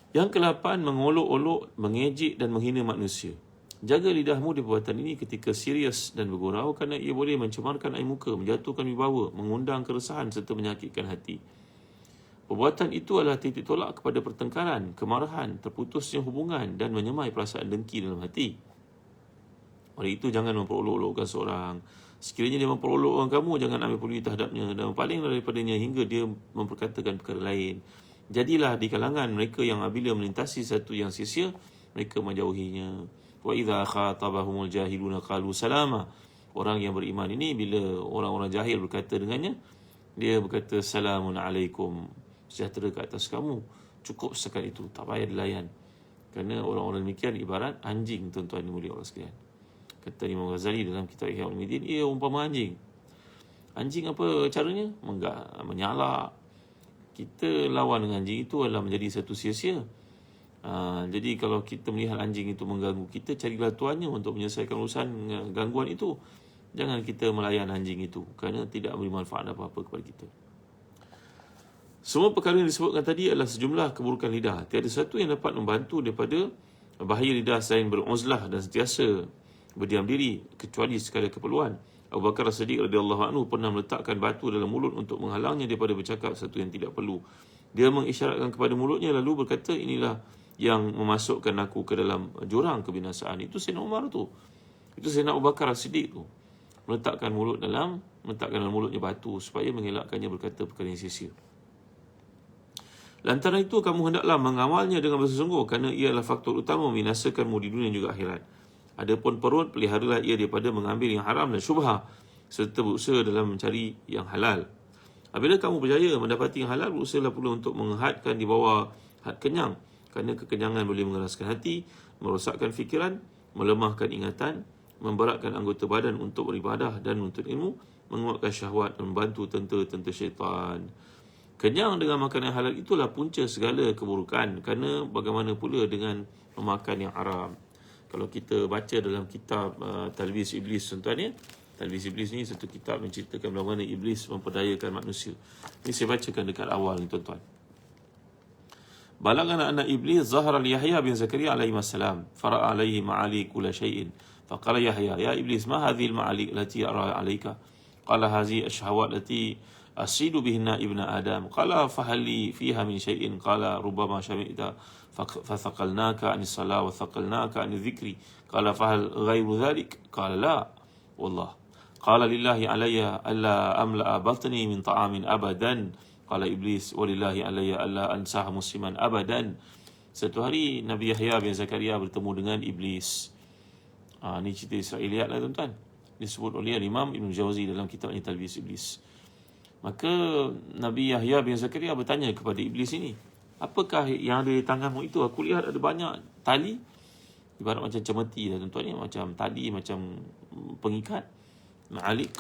Yang ke-8, mengolok-olok, mengejek dan menghina manusia. Jaga lidahmu di perbuatan ini ketika serius dan bergurau, kerana ia boleh mencemarkan air muka, menjatuhkan wibawa, mengundang keresahan serta menyakitkan hati. Perbuatan itu adalah titik tolak kepada pertengkaran, kemarahan, terputusnya hubungan dan menyemai perasaan dengki dalam hati. Oleh itu, jangan memperolok-olokkan seorang. Sekiranya dia memperolokkan kamu, jangan ambil peduli terhadapnya dan paling daripadanya hingga dia memperkatakan perkara lain. Jadilah di kalangan mereka yang apabila melintasi satu yang sia-sia, mereka menjauhinya. Wa idza khatabahumul jahiluna qalu salama. Orang yang beriman ini bila orang-orang jahil berkata dengannya, dia berkata salamun alaikum, sejahtera ke atas kamu. Cukup setakat itu, tak payah dilayan. Kerana orang-orang demikian ibarat anjing, tuan-tuan dimuliakan Allah sekalian. Kata Imam Ghazali dalam kitab Ihya Ulumuddin, ia umpama anjing. Anjing apa caranya? Menyalak. Kita lawan dengan anjing itu adalah menjadi satu sia-sia. Jadi kalau kita melihat anjing itu mengganggu kita, carilah tuannya untuk menyelesaikan urusan gangguan itu. Jangan kita melayan anjing itu, kerana tidak memberi manfaat apa-apa kepada kita. Semua perkara yang disebutkan tadi adalah sejumlah keburukan lidah. Tiada satu yang dapat membantu daripada bahaya lidah selain beruzlah dan sentiasa berdiam diri, kecuali sekadar keperluan. Abu Bakar As-Siddiq radhiyallahu anhu pernah meletakkan batu dalam mulut untuk menghalangnya daripada bercakap sesuatu yang tidak perlu. Dia mengisyaratkan kepada mulutnya lalu berkata, inilah yang memasukkan aku ke dalam jurang kebinasaan. Itu Sayyidina Umar tu. Itu Sayyidina Abu Bakar As-Siddiq tu. Meletakkan dalam mulutnya batu supaya mengelakkannya berkata perkara yang sia-sia. Lantaran itu kamu hendaklah mengamalnya dengan bersungguh, kerana ia adalah faktor utama membinasakanmu di dunia juga akhirat. Adapun perut, peliharalah ia daripada mengambil yang haram dan syubhah, serta berusaha dalam mencari yang halal. Apabila kamu berjaya mendapati yang halal, berusahalah pula untuk menghadkan di bawah had kenyang, kerana kekenyangan boleh mengeraskan hati, merosakkan fikiran, melemahkan ingatan, memberatkan anggota badan untuk beribadah dan menuntut ilmu, menguatkan syahwat dan membantu tentera-tentera syaitan. Kenyang dengan makanan halal itulah punca segala keburukan, kerana bagaimana pula dengan memakan yang haram. Kalau kita baca dalam kitab Talbis Iblis, tuan-tuan ya, Talbis Iblis ni satu kitab menceritakan bagaimana Iblis memperdayakan manusia. Ini saya bacakan dekat awal ni, tuan-tuan. Balagana anna Iblis zahara li Yahya bin Zakaria alaihi wassalam, fara'a alaihi ma'ali kulla syai'in. Faqala Yahya, ya Iblis, ma hadhihi al-ma'ali allati ara 'alayka? Qala hadhihi ash-shahawat allati asidu bihinna ibna Adam. Qala fahali fiha min syai'in. Qala rubbama syami'ta fathaqalnaka anis salah wa thaqalnaka anis dhikri. Qala fahal ghairu dhalik. Qala la wallah. Qala lillahi alayya alla amla'a batni min ta'amin abadan. Qala iblis walillahi alayya alla ansah musliman abadan. Satu hari Nabi Yahya bin Zakaria bertemu dengan iblis. Ini cerita Israeliat lah tuan-tuan. Disebut oleh Imam Ibn Jauzi dalam kitabnya Talbis Iblis. Maka Nabi Yahya bin Zakaria bertanya kepada iblis ini, apakah yang ada di tanganmu itu? Aku lihat ada banyak tali, ibarat macam cemeti lah tuan-tuan ni, macam tali, macam pengikat, ma'alik.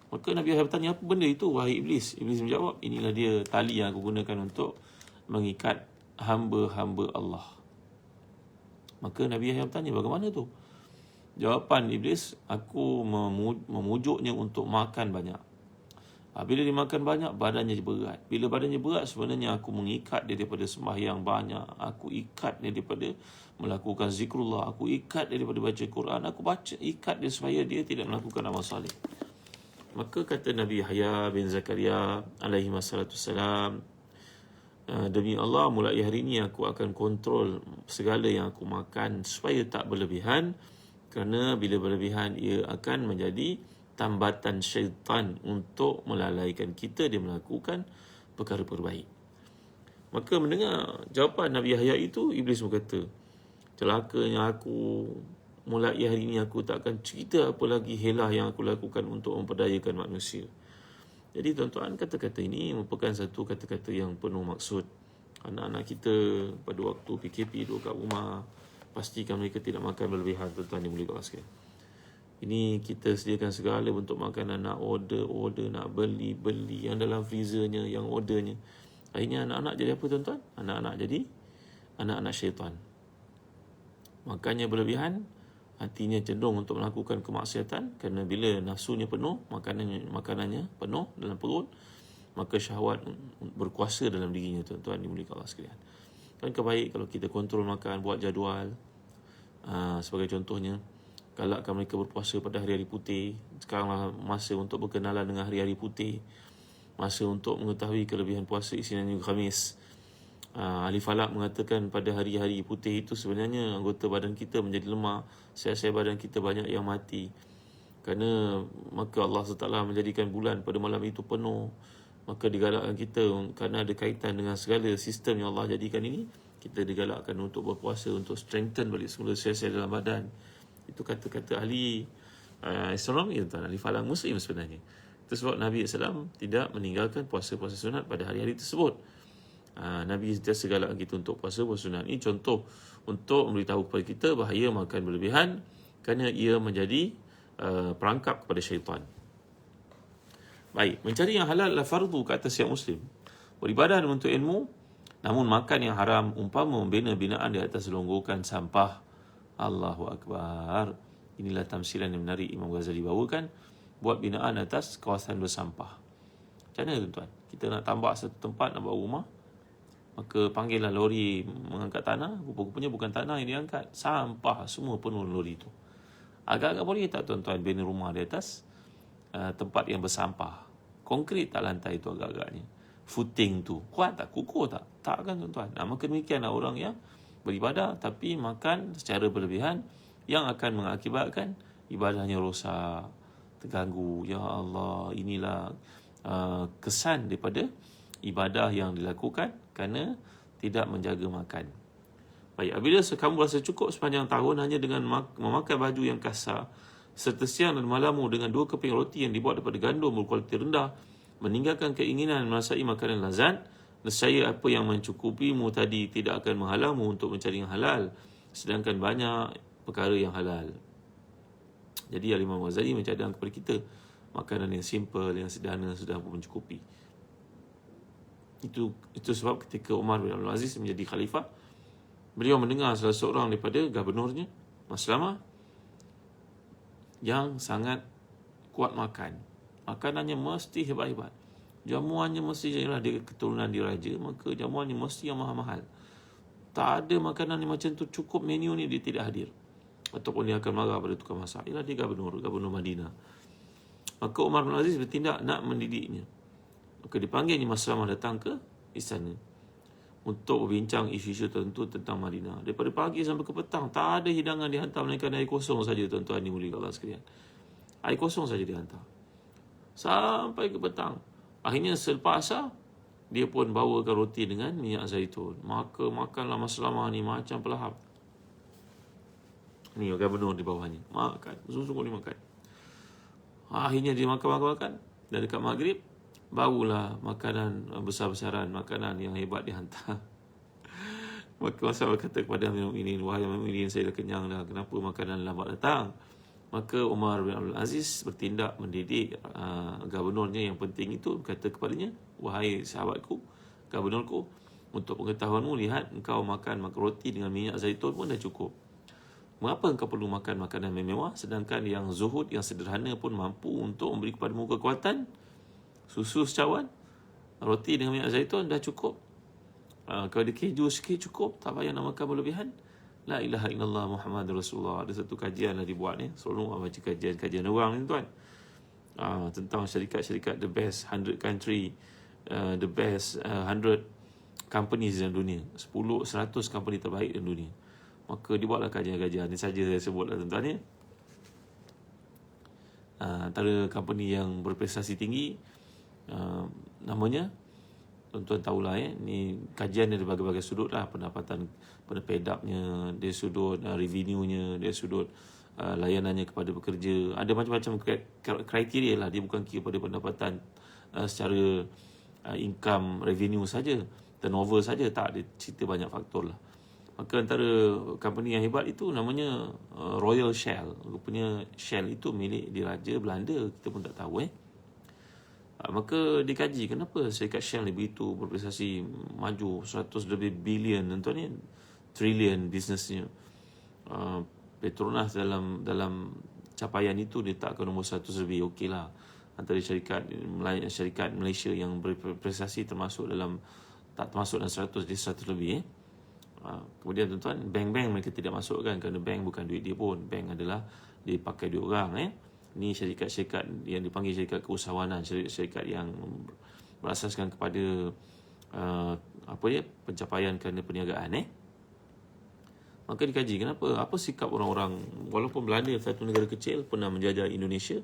Maka Nabi Yahya bertanya, apa benda itu wahai iblis? Iblis menjawab, inilah dia tali yang aku gunakan untuk mengikat hamba-hamba Allah. Maka Nabi Yahya bertanya, bagaimana tu? Jawapan iblis, aku memujuknya untuk makan banyak. Bila dia makan banyak, badannya berat. Bila badannya berat, sebenarnya aku mengikat dia daripada sembahyang banyak. Aku ikat dia daripada melakukan zikrullah. Aku ikat dia daripada baca Quran. Aku ikat dia supaya dia tidak melakukan amal salih. Maka kata Nabi Yahya bin Zakaria alaihi wassalam, demi Allah, mulai hari ini aku akan kontrol segala yang aku makan supaya tak berlebihan. Kerana bila berlebihan, ia akan menjadi tambatan syaitan untuk melalaikan kita dia melakukan perkara-perkara baik. Maka mendengar jawapan Nabi Yahya itu, iblis berkata, celakanya aku, mulai hari ini aku tak akan cerita apa lagi helah yang aku lakukan untuk memperdayakan manusia. Jadi tuan-tuan, kata-kata ini merupakan satu kata-kata yang penuh maksud. Anak-anak kita pada waktu PKP duduk kat rumah, pastikan mereka tidak makan berlebihan, tuan-tuan yang boleh kawaskan. Ini kita sediakan segala bentuk makanan, nak order, nak beli, yang dalam freezernya, yang ordernya. Akhirnya anak-anak jadi apa tuan-tuan? Anak-anak jadi anak-anak syaitan. Makannya berlebihan, hatinya cenderung untuk melakukan kemaksiatan, kerana bila nafsunya penuh, makanannya penuh dalam perut, maka syahwat berkuasa dalam dirinya, tuan-tuan dimulai Allah sekalian. Kan kebaik kalau kita kontrol makan, buat jadual. Sebagai contohnya, galakkan mereka berpuasa pada hari-hari putih. Sekaranglah masa untuk berkenalan dengan hari-hari putih, masa untuk mengetahui kelebihan puasa Isnin dan Khamis. Ahli falak mengatakan pada hari-hari putih itu sebenarnya anggota badan kita menjadi lemah, sel-sel badan kita banyak yang mati. Kerana maka Allah SWT menjadikan bulan pada malam itu penuh. Maka digalakkan kita, kerana ada kaitan dengan segala sistem yang Allah jadikan ini, kita digalakkan untuk berpuasa, untuk strengthen balik semula sel-sel dalam badan. Itu kata-kata ahli astronomi, tuan, ahli falak muslim sebenarnya. Itu sebab Nabi SAW tidak meninggalkan puasa-puasa sunat pada hari-hari tersebut. Nabi sentiasa galakkan kita untuk puasa sunat. Ini contoh untuk memberitahu kepada kita bahaya makan berlebihan, kerana ia menjadi perangkap kepada syaitan. Baik, mencari yang halal adalah fardu ke atas setiap Muslim. Beribadah untuk ilmu, namun makan yang haram umpama membina binaan di atas longgokan sampah. Allahu Akbar. Inilah tamsilan yang menarik Imam Ghazali bawakan. Buat binaan atas kawasan bersampah. Macam mana tuan-tuan? Kita nak tambah satu tempat, nak buat rumah, maka panggillah lori mengangkat tanah. Rupa-rupanya bukan tanah yang diangkat, sampah semua penuh lori itu. Agak-agak boleh tak tuan-tuan bina rumah di atas tempat yang bersampah? Konkrit tak lantai itu agak-agaknya? Footing tu kuat tak? Kukuh tak? Tak kan tuan-tuan? Maka demikianlah orang yang beribadah tapi makan secara berlebihan, yang akan mengakibatkan ibadahnya rosak, terganggu. Ya Allah, inilah kesan daripada ibadah yang dilakukan kerana tidak menjaga makan. Baik, apabila kamu rasa cukup sepanjang tahun hanya dengan memakai baju yang kasar, serta siang dan malammu dengan 2 keping roti yang dibuat daripada gandum berkualiti rendah, meninggalkan keinginan merasai makanan lazat, nescaya apa yang mencukupimu tadi tidak akan menghalangmu untuk mencari yang halal, sedangkan banyak perkara yang halal. Jadi Imam Ghazali mencadang kepada kita makanan yang simple, yang sederhana sudah mencukupi. Itu sebab ketika Umar bin Abdul Aziz menjadi khalifah, beliau mendengar salah seorang daripada gubernurnya, Maslamah, yang sangat kuat makan. Makanannya mesti hebat-hebat. Jamuannya mesti, ialah dia keturunan diraja, maka jamuannya mesti yang mahal-mahal. Tak ada makanan yang macam tu cukup menu ni dia tidak hadir. Ataupun dia akan marah pada tukang masak. Ialah dia gubernur Madinah. Maka Umar bin Aziz bertindak nak mendidiknya. Maka dipanggil Imam Salamah datang ke istana untuk berbincang isu-isu tertentu tentang Madinah. Daripada pagi sampai ke petang, tak ada hidangan dihantar, melainkan air kosong saja, tuan-tuan dimuliakan Allah sekalian. Air kosong saja dihantar. Sampai ke petang. Akhirnya selepas asar, dia pun bawakan roti dengan minyak zaitun. Maka makanlah Mas Salamah ni macam pelahap. Ni gubernur di bawahnya. Makan, sungguh-sungguh dia makan. Akhirnya dia makan. Dan dekat maghrib, barulah makanan besar-besaran, makanan yang hebat dihantar. Maka Rasulullah berkata kepada Amirul Mukminin, wahai Amirul Mukminin, saya dah kenyang dah, kenapa makanan lambat datang? Maka Umar bin Abdul Aziz bertindak mendidik gubernurnya yang penting itu, berkata kepadanya, wahai sahabatku, gubernurku, untuk pengetahuanmu, lihat engkau makan roti dengan minyak zaitun pun dah cukup. Mengapa engkau perlu makan makanan mewah, sedangkan yang zuhud, yang sederhana pun mampu untuk memberi kepadamu kekuatan? Susu secawan, roti dengan minyak zaitun dah cukup. Kalau ada keju sikit cukup, tak payah nak makan berlebihan. La ilaha illallah Muhammadur Rasulullah. Ada satu kajian lah dibuat ni. Selalu baca kajian orang ni tuan. Tentang syarikat-syarikat the best 100 country, the best 100 companies dalam dunia. 10, 100 company terbaik dalam dunia. Maka dibuatlah kajian-kajian. Ini saja saya sebutlah tuan-tuan ni. Antara company yang berprestasi tinggi, namanya, tuan-tuan tahulah ni kajian dari berbagai-bagai sudut lah, pendapatan pedapnya, dari sudut revenue-nya, dari sudut layanannya kepada pekerja. Ada macam-macam kriteria lah, dia bukan kira pada pendapatan secara income revenue saja, turnover saja, tak, dia cerita banyak faktor lah. Maka antara company yang hebat itu namanya Royal Shell. Rupanya Shell itu milik diraja Belanda, kita pun tak tahu Maka dikaji kenapa syarikat Shell ni begitu berprestasi, maju 100 lebih bilion, tuan ni trilion bisnesnya. Petronas dalam capaian itu diletakkan nombor 100 lebih, okeylah. Antara syarikat Malaysia yang berprestasi termasuk dalam 100, dia 100 lebih. Kemudian tuan-tuan, bank-bank mereka tidak masukkan, kerana bank bukan duit dia pun. Bank adalah dia pakai duit orang. Ini syarikat-syarikat yang dipanggil syarikat keusahawanan, syarikat yang berasaskan kepada pencapaian kerana perniagaan. Maka dikaji kenapa, apa sikap orang-orang, walaupun Belanda satu negara kecil pernah menjajah Indonesia,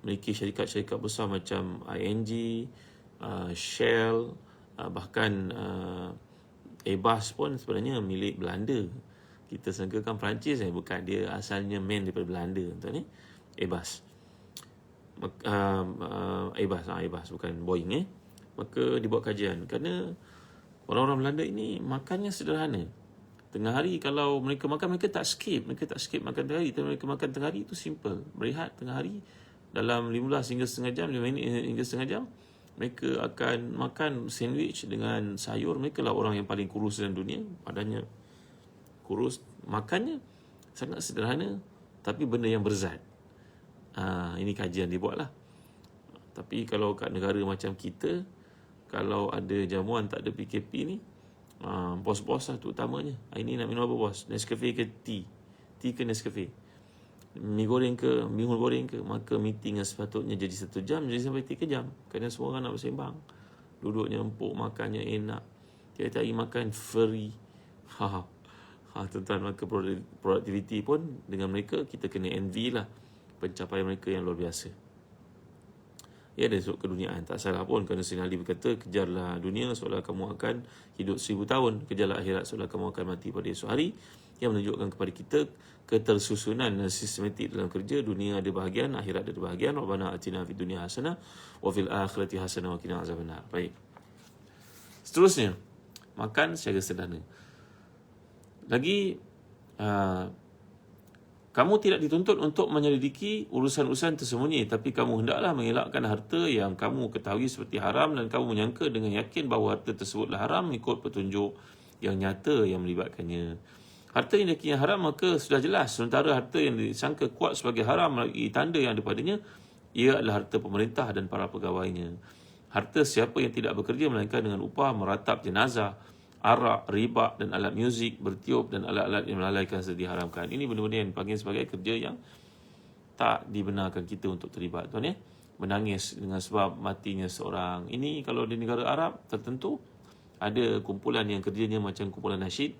memiliki syarikat-syarikat besar macam ING, Shell, bahkan Airbus pun sebenarnya milik Belanda. Kita sangkakan Perancis, bukan, dia asalnya main daripada Belanda tuan ni. Airbus bukan Boeing. Maka dibuat kajian kerana orang-orang Belanda ini makannya sederhana. Tengah hari kalau mereka makan, mereka tak skip makan tengah hari. Mereka makan tengah hari itu simple, berehat tengah hari dalam 15 hingga setengah jam, 5 minit hingga setengah jam, mereka akan makan sandwich dengan sayur. Mereka lah orang yang paling kurus dalam dunia, badannya kurus. Makannya sangat sederhana, tapi benda yang berzat. Ini kajian dibuat lah. Tapi kalau kat negara macam kita, kalau ada jamuan tak ada PKP ni, bos-bos lah terutamanya, ini nak minum apa bos? Nescafe ke tea? Tea ke Nescafe? Mi goreng ke bihun goreng ke? Maka meeting yang sepatutnya jadi 1 jam jadi sampai 3 jam, kerana semua orang nak bersembang, duduknya empuk, makannya enak, tiap-tiap hari makan free. Tuan-tuan, maka productivity pun dengan mereka kita kena envy lah pencapaian mereka yang luar biasa. Ia ada sudut keduniaan, tak salah pun, kerana Sayyidina Ali berkata, kejarlah dunia seolah kamu akan hidup 1000 tahun, kejarlah akhirat seolah kamu akan mati pada esok hari. Yang menunjukkan kepada kita ketersusunan dan sistematik dalam kerja. Dunia ada bahagian, akhirat ada bahagian. Rabbana atina fid dunya hasanah wa fil akhirati hasanah wa qina azabannar. Baik. Seterusnya, makan secara sederhana. Lagi, kamu tidak dituntut untuk menyelidiki urusan-urusan tersembunyi, tapi kamu hendaklah mengelakkan harta yang kamu ketahui seperti haram, dan kamu menyangka dengan yakin bahawa harta tersebutlah haram mengikut petunjuk yang nyata yang melibatkannya. Harta yang diyakini haram maka sudah jelas, sementara harta yang disangka kuat sebagai haram melalui tanda yang ada padanya, ia adalah harta pemerintah dan para pegawainya. Harta siapa yang tidak bekerja melainkan dengan upah meratap jenazah, arak, riba dan alat muzik, bertiup dan alat-alat yang melalaikan sedia diharamkan. Ini benda-benda yang dipanggil sebagai kerja yang tak dibenarkan kita untuk terlibat, tuan ya. menangis dengan sebab matinya seorang. Ini kalau di negara Arab tertentu ada kumpulan yang kerjanya macam kumpulan nasyid.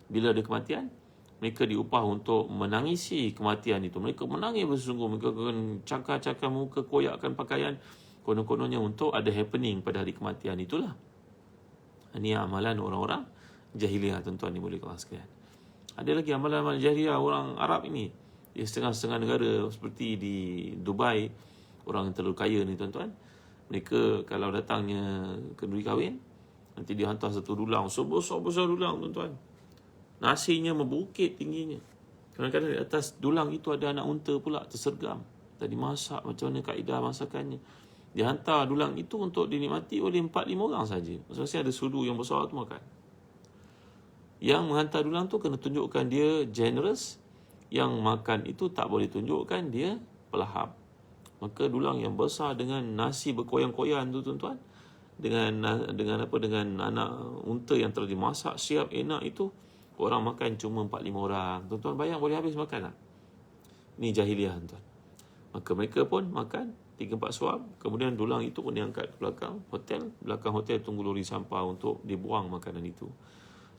Bila ada kematian, mereka diupah untuk menangisi kematian itu. Mereka menangis bersungguh, mereka akan cakar-cakar muka, koyakkan pakaian, konon-kononnya untuk ada happening pada hari kematian itulah. Ini amalan orang-orang jahiliah, tuan-tuan ni boleh kawan sekalian. Ada lagi amalan-amalan jahiliah orang Arab ini. Di setengah-setengah negara seperti di Dubai, orang yang terlalu kaya ni tuan-tuan, mereka kalau datangnya kenduri kahwin, nanti dia hantar satu dulang, sebesar-besar dulang tuan-tuan. Nasinya membukit tingginya. Kadang-kadang di atas dulang itu ada anak unta pula tersergam. Tadi masak macam mana kaedah masakannya. Dia hantar dulang itu untuk dinikmati oleh 4-5 orang saja. Maksudnya ada sudu yang besar tu makan. Yang menghantar dulang tu kena tunjukkan dia generous. Yang makan itu tak boleh tunjukkan dia pelahap. Maka dulang yang besar dengan nasi berkoyan-koyan tu tuan-tuan, dengan anak unta yang telah dimasak siap enak itu, orang makan cuma 4-5 orang. Tuan-tuan bayang boleh habis makan tak? Ni jahiliah tuan. Maka mereka pun makan 3-4 suap, kemudian dulang itu pun diangkat ke belakang hotel. Belakang hotel tunggu lori sampah untuk dibuang makanan itu.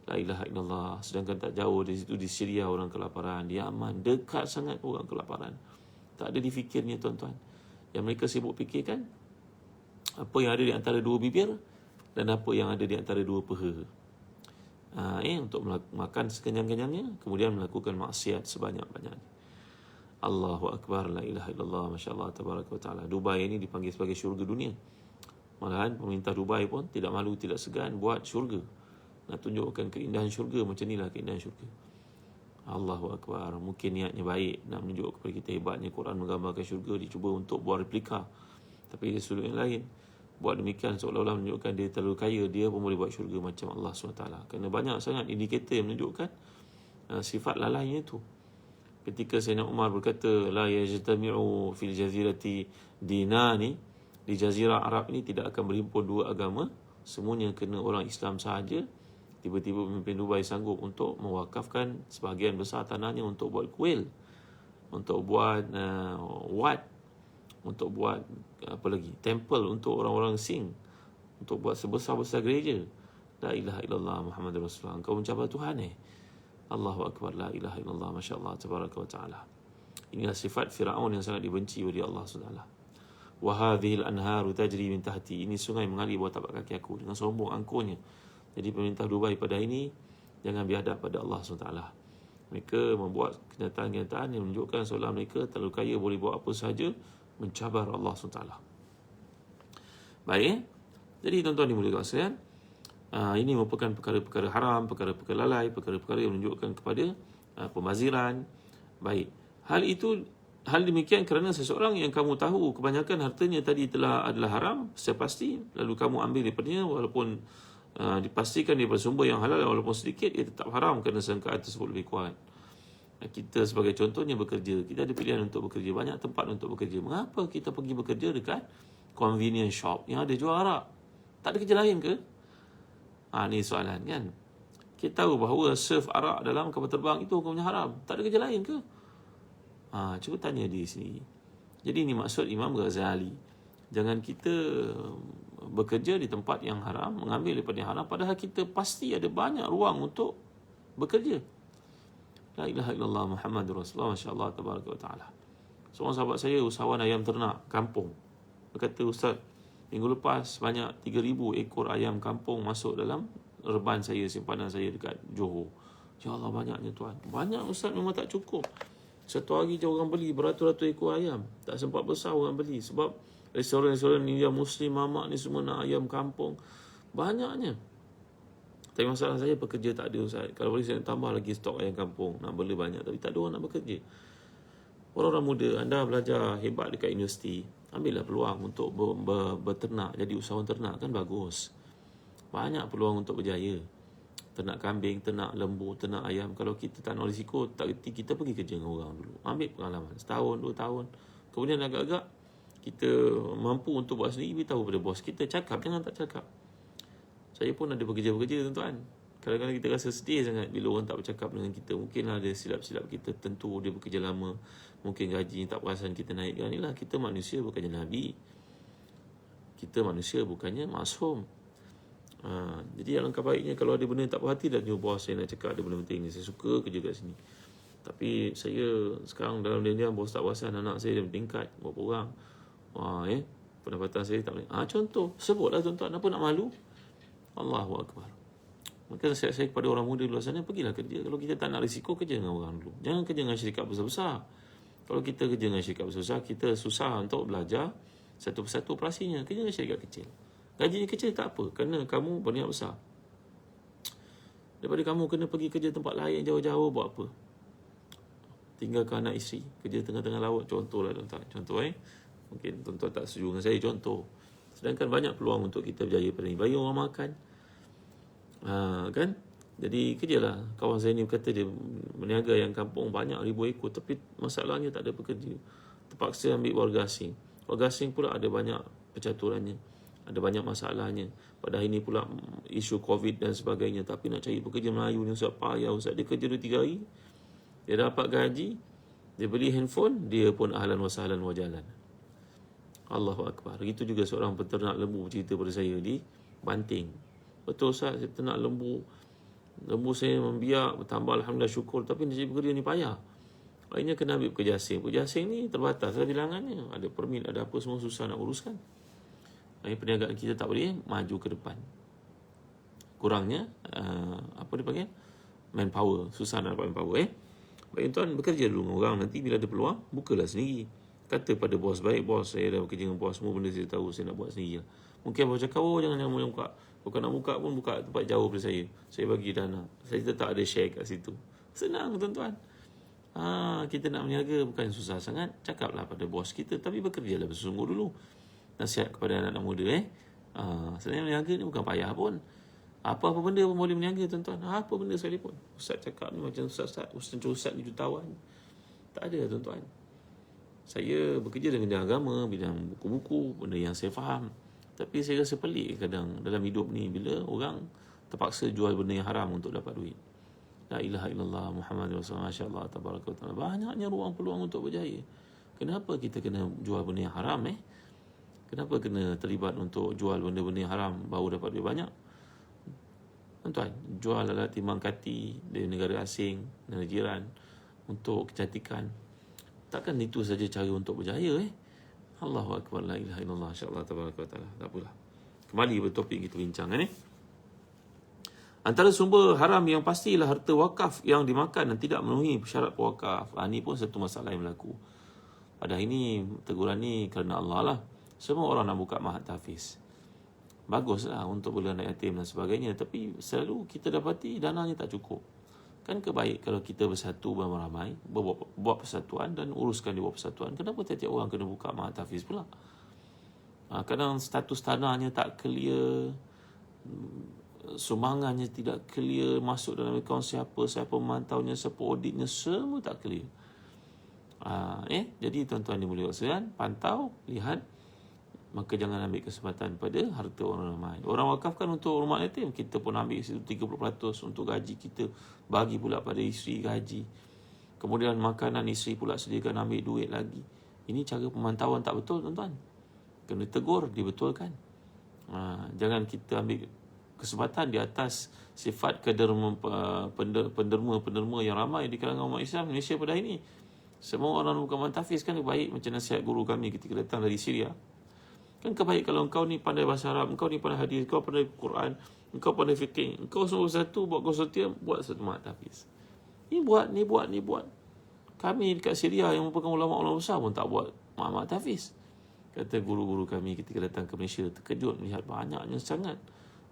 La ilaha illallah. Sedangkan tak jauh dari situ di Syria orang kelaparan, di Yaman dekat sangat orang kelaparan. Tak ada difikirnya tuan-tuan. Yang mereka sibuk fikirkan apa yang ada di antara dua bibir dan apa yang ada di antara dua peha. Untuk makan sekenyang-kenyangnya, kemudian melakukan maksiat sebanyak-banyaknya. Allahu Akbar, la ilaha illallah, masya-Allah, tabaraka wa ta'ala. Dubai ini dipanggil sebagai syurga dunia. Malahan pemerintah Dubai pun tidak malu, tidak segan buat syurga. Nak tunjukkan keindahan syurga, macam inilah keindahan syurga. Allahu Akbar. Mungkin niatnya baik, nak menunjuk kepada kita hebatnya Quran menggambarkan syurga, dicuba untuk buat replika. Tapi di sudut yang lain, buat demikian seolah-olah menunjukkan dia terlalu kaya, dia pun boleh buat syurga macam Allah SWT. Kerana banyak sangat indikator yang menunjukkan sifat lalainya itu. Ketika Sayyidina Umar berkata, la yajtami'u fil jazirati dinani, di jazirah Arab ini tidak akan berhimpun dua agama, semuanya kena orang Islam sahaja. Tiba-tiba pemimpin Dubai sanggup untuk mewakafkan sebahagian besar tanahnya untuk buat kuil, untuk buat wat, untuk buat apa lagi, temple untuk orang-orang Sing, untuk buat sebesar-besar gereja. La ilaha illallah Muhammadur Rasulullah. Engkau mencabar Tuhan Allahu Akbar, la ilaha illallah, masya-Allah, tabaraka wa ta'ala. Inilah sifat Firaun yang sangat dibenci oleh Allah SWT. Wa hadhil anharu tajri min tahti. Ini sungai mengalir bawah tapak kaki aku. Dengan sombong angkuhnya. Jadi pemerintah Dubai pada ini jangan biadab pada Allah SWT. Mereka membuat kenyataan-kenyataan yang menunjukkan seolah mereka terlalu kaya, boleh buat apa sahaja, mencabar Allah SWT. Baik. Jadi tuan-tuan dimuliakan sekalian, ini merupakan perkara-perkara haram, perkara-perkara lalai, perkara-perkara yang menunjukkan kepada pembaziran. Baik. Hal demikian kerana seseorang yang kamu tahu kebanyakan hartanya tadi adalah haram, secara pasti, lalu kamu ambil daripadanya walaupun dipastikan daripada sumber yang halal, walaupun sedikit, ia tetap haram kerana sangkaan tersebut lebih kuat. Kita sebagai contohnya bekerja, kita ada pilihan untuk bekerja, banyak tempat untuk bekerja. Mengapa kita pergi bekerja dekat convenience shop yang ada jual arak? Tak ada kerja lain ke? Ni soalan kan. Kita tahu bahawa serve arak dalam kapal terbang itu hukumnya haram. Tak ada kerja lain ke? Cuba tanya di sini. Jadi ini maksud Imam Ghazali. Jangan kita bekerja di tempat yang haram, mengambil daripada yang haram, padahal kita pasti ada banyak ruang untuk bekerja. La ilaha illallah Muhammadur Rasulullah, masya-Allah, tabaraka wa ta'ala. Seorang sahabat saya usahawan ayam ternak kampung. Dia kata, Ustaz, minggu lepas banyak 3,000 ekor ayam kampung masuk dalam reban saya, simpanan saya dekat Johor. Ya Allah, banyaknya tuan. Banyak Ustaz, memang tak cukup. Satu hari je orang beli beratus-ratus ekor ayam. Tak sempat besar orang beli. Sebab restoran-restoran India Muslim, mamak ni semua nak ayam kampung. Banyaknya. Tapi masalah saya pekerja tak ada Ustaz. Kalau boleh saya nak tambah lagi stok ayam kampung. Nak beli banyak. Tapi tak ada orang nak bekerja. Orang-orang muda, anda belajar hebat dekat universiti, ambillah peluang untuk berternak, jadi usahawan ternak, kan bagus. Banyak peluang untuk berjaya. Ternak kambing, ternak lembu, ternak ayam. Kalau kita tak nak risiko, tak reti, kita pergi kerja dengan orang dulu. Ambil pengalaman, setahun, 2 tahun. Kemudian agak-agak kita mampu untuk buat sendiri, beritahu pada bos kita, cakap, jangan tak cakap. Saya pun ada pekerja-pekerja tuan-tuan. Kadang-kadang kita rasa sedih sangat bila orang tak bercakap dengan kita. Mungkin ada silap-silap kita, tentu dia bekerja lama, mungkin gaji tak perasan kita naikkan. Inilah, kita manusia bukannya Nabi, kita manusia bukannya maksum. Jadi alangkah baiknya kalau ada benda yang tak puas hati, dan bos saya nak cakap ada benda penting ni, saya suka kerja kat sini, tapi saya sekarang dalam diam bos tak perasan anak saya dah bertingkat berapa orang, pendapatan saya tak boleh. Contoh, sebutlah tuan-tuan, apa nak malu? Allahu Akbar. Maka saya kepada orang muda di luar sana, pergilah kerja. Kalau kita tak nak risiko, kerja dengan orang dulu. Jangan kerja dengan syarikat besar-besar. Kalau kita kerja dengan syarikat besar-besar, kita susah untuk belajar satu persatu operasinya. Kerja dengan syarikat kecil, gajinya kecil tak apa, kerana kamu berniat besar. Daripada kamu kena pergi kerja tempat lain jauh-jauh, buat apa? Tinggalkan anak isteri, kerja tengah-tengah laut. Contohlah tuan-tuan. Contoh mungkin tuan-tuan tak setuju dengan saya, contoh. Sedangkan banyak peluang untuk kita berjaya pada ni. Bagi orang makan, kan? Jadi kerjalah. Kawan saya ni berkata dia berniaga yang kampung banyak ribu ekor, tapi masalahnya tak ada pekerja. Terpaksa ambil warga asing. Warga asing pula ada banyak percaturannya, ada banyak masalahnya. Pada hari ni pula isu COVID dan sebagainya. Tapi nak cari pekerja Melayu ni Ustaz payah Ustaz. Dia kerja 2-3 hari, dia dapat gaji, dia beli handphone, dia pun ahlan wa sahlan wa jalan. Allahu Akbar. Itu juga seorang peternak lembu cerita pada saya di Banting. Betul Ustaz, saya ternak lembu saya membiak, bertambah alhamdulillah syukur, tapi nasib pekerja ni payah. Akhirnya kena ambil pekerja asing. Pekerja asing ni terbatas lah bilangannya, ada permit, ada apa, semua susah nak uruskan. Akhirnya perniagaan kita tak boleh maju ke depan. Kurangnya apa dia panggil, manpower, susah nak dapat manpower. Baik tuan, bekerja dulu dengan orang, nanti bila ada peluang bukalah sendiri. Kata pada bos, baik bos, saya dah bekerja dengan bos, semua benda saya tahu, saya nak buat sendiri lah. Mungkin bos cakap, jangan buka. Bukan nak buka pun, buka tempat jauh dari saya bagi dana, saya tetap ada share kat situ. Senang tuan-tuan. Kita nak berniaga bukan susah sangat. Cakaplah pada bos kita, tapi bekerjalah bersungguh dulu. Nasihat kepada anak-anak muda. Sebenarnya berniaga ni bukan payah pun. Apa-apa benda pun boleh berniaga tuan-tuan. Apa benda sekalipun. Ustaz cakap ni macam Ustaz ni jutawan. Tak ada tuan-tuan. Saya bekerja dengan bidang agama, bidang buku-buku, benda yang saya faham. Tapi saya rasa pelik kadang dalam hidup ni bila orang terpaksa jual benda yang haram untuk dapat duit. La ilaha illallah Muhammad Rasulullah, masya-Allah tabaraka wa taala. Banyaknya ruang peluang untuk berjaya. Kenapa kita kena jual benda yang haram? Kenapa kena terlibat untuk jual benda-benda yang haram baru dapat duit banyak? Tuan-tuan, jual alat timbang kati dari negara asing, negara jiran untuk kecantikan. Takkan itu saja cara untuk berjaya? Allahu Akbar, la ilaha illallah, insya-Allah tabaraka wa taala. Tak apalah. Kembali ke topik kita bincang ni. Antara sumber haram yang pastilah harta wakaf yang dimakan dan tidak memenuhi syarat wakaf. Ini pun satu masalah yang berlaku. Pada hari ini, teguran ni kerana Allah lah. Semua orang nak buka mahat tahfiz. Baguslah untuk bela anak yatim dan sebagainya. Tapi selalu kita dapati dananya tak cukup. Kan kebaik kalau kita bersatu beramai-ramai, buat persatuan dan uruskan di bawah persatuan. Kenapa tiap-tiap orang kena buka mahat tahfiz pula? Kadang status tanahnya tak clear, sumbangannya tidak clear, masuk dalam akaun siapa memantaunya, siapa auditnya, semua tak clear. Jadi tuan-tuan yang boleh waksakan, pantau, lihat, maka jangan ambil kesempatan pada harta orang ramai. Orang wakafkan untuk rumah yatim, kita pun ambil situ 30% untuk gaji kita, bagi pula pada isteri gaji. Kemudian makanan isteri pula sediakan, ambil duit lagi. Ini cara pemantauan tak betul tuan-tuan. Kena tegur, dibetulkan. Jangan kita ambil kesempatan di atas sifat penderma yang ramai di kalangan umat Islam Malaysia pada hari ini. Semua orang bukan mentahfiz, kan baik macam nasihat guru kami ketika datang dari Syria. Kan kebaik kalau engkau ni pandai bahasa Arab, engkau ni pandai hadis, engkau pandai Quran, engkau pandai fiqh, engkau semua satu buat konsortium, buat satu mahat tahfiz. Ni buat. Kami dekat Syria yang merupakan ulama-ulama besar pun tak buat mahat tahfiz. Kata guru-guru kami ketika datang ke Malaysia, terkejut melihat banyaknya sangat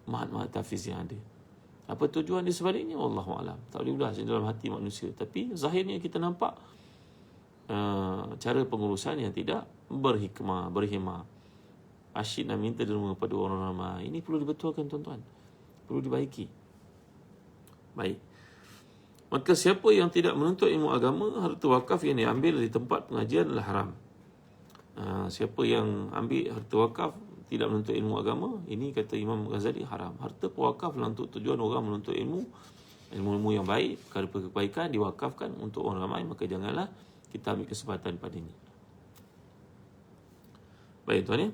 mahat tahfiz yang ada. Apa tujuan di sebaliknya? Wallahualam. Tak boleh belah dalam hati manusia. Tapi zahirnya kita nampak cara pengurusan yang tidak berhikmah, berhemah. Asyik nak minta derma pada orang ramai. Ini perlu dibetulkan tuan-tuan. Perlu dibaiki. Baik. Maka siapa yang tidak menuntut ilmu agama, harta wakaf yang diambil dari tempat pengajian adalah haram. Siapa yang ambil harta wakaf tidak menuntut ilmu agama, ini kata Imam Ghazali haram. Harta pewakaflah untuk tujuan orang menuntut ilmu yang baik, perkara kebaikan diwakafkan untuk orang ramai, maka janganlah kita ambil kesempatan padanya. Baik tuan ya.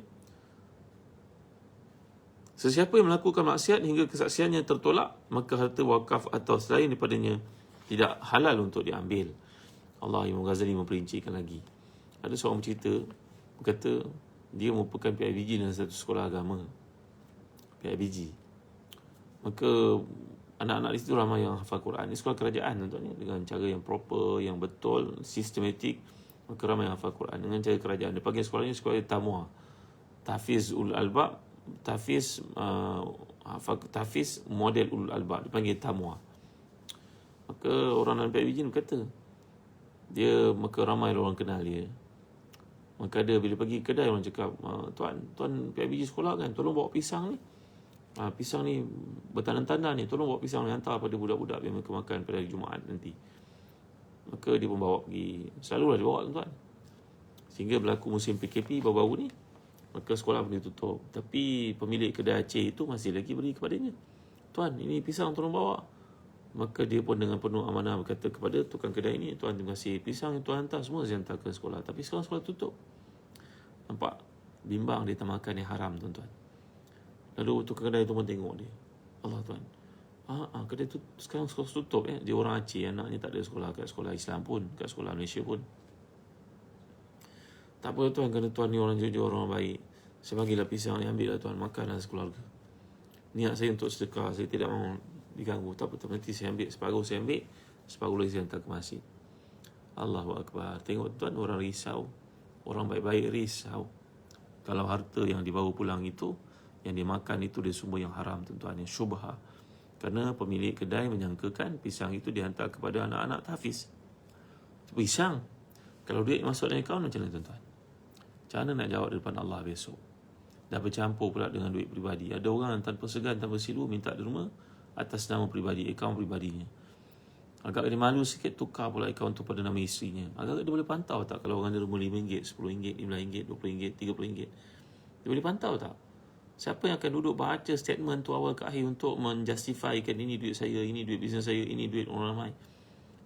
Sesiapa yang melakukan maksiat hingga kesaksiannya tertolak, maka harta wakaf atau selain daripadanya tidak halal untuk diambil. Allah, Imam Ghazali memperincikan lagi. Ada seorang cerita, berkata dia merupakan PIBG dalam satu sekolah agama, PIBG. Maka anak-anak di situ ramai yang hafal Quran. Ini sekolah kerajaan tuan-tuan, dengan cara yang proper, yang betul, sistematik. Maka ramai yang hafal Quran dengan cara kerajaan. Dia panggil sekolah ini sekolah Tamwa, Tahfiz Ulul Albab, Tahfiz model Ulul Albab, dipanggil Tamwa. Maka orang dalam PIBG ni kata dia, maka ramai orang kenal dia. Maka dia bila pergi kedai, orang cakap, tuan PIBG sekolah kan, tolong bawa pisang ni, pisang ni bertanda-tanda ni, tolong bawa pisang ni, hantar pada budak-budak biar mereka makan pada hari Jumaat nanti. Maka dia pun bawa pergi, selalulah dia bawa tuan. Sehingga berlaku musim PKP baru-baru ni, maka sekolah pun ditutup. Tapi pemilik kedai Aceh itu masih lagi beri kepadanya, tuan ini pisang tolong bawa. Maka dia pun dengan penuh amanah berkata kepada tukang kedai ini, tuan terima kasih, pisang yang tuan hantar semua saya hantar ke sekolah, tapi sekarang sekolah tutup. Nampak bimbang dia tak makan yang haram tuan-tuan. Lalu tukang kedai itu pun tengok dia, Allah tuan, kedai tu sekarang sekolah tutup dia orang Aceh, anaknya tak ada sekolah kat sekolah Islam pun, kat sekolah Malaysia pun. Tak apa tuan, kerana tuan ni orang jujur, orang baik, saya bagilah pisang ni, ambil lah tuan, makanlah sekeluarga. Niat saya untuk sedekah, saya tidak mahu diganggu. Tak apa, nanti saya ambil separuh, separuh lagi saya hantar ke masjid. Allahu Akbar. Tengok tuan, orang risau, orang baik-baik risau kalau harta yang dibawa pulang itu, yang dimakan itu, dia semua yang haram tuan-tuan, yang syubhah. Kerana pemilik kedai menyangkakan pisang itu dihantar kepada anak-anak tahfiz. Pisang, kalau duit masuk dalam akaun macam mana tuan-tuan? Macam mana nak jawab di depan Allah besok? Dah bercampur pula dengan duit peribadi. Ada orang tanpa segan, tanpa silu minta derma atas nama peribadi, akaun peribadinya. Agak dia malu sikit, tukar pula akaun tu pada nama isterinya. Agak dia boleh pantau tak kalau orang derma RM5, RM10, RM15, RM20, RM30? Dia boleh pantau tak? Siapa yang akan duduk baca statement tu awal ke akhir untuk menjustifikan ini duit saya, ini duit bisnes saya, ini duit orang ramai?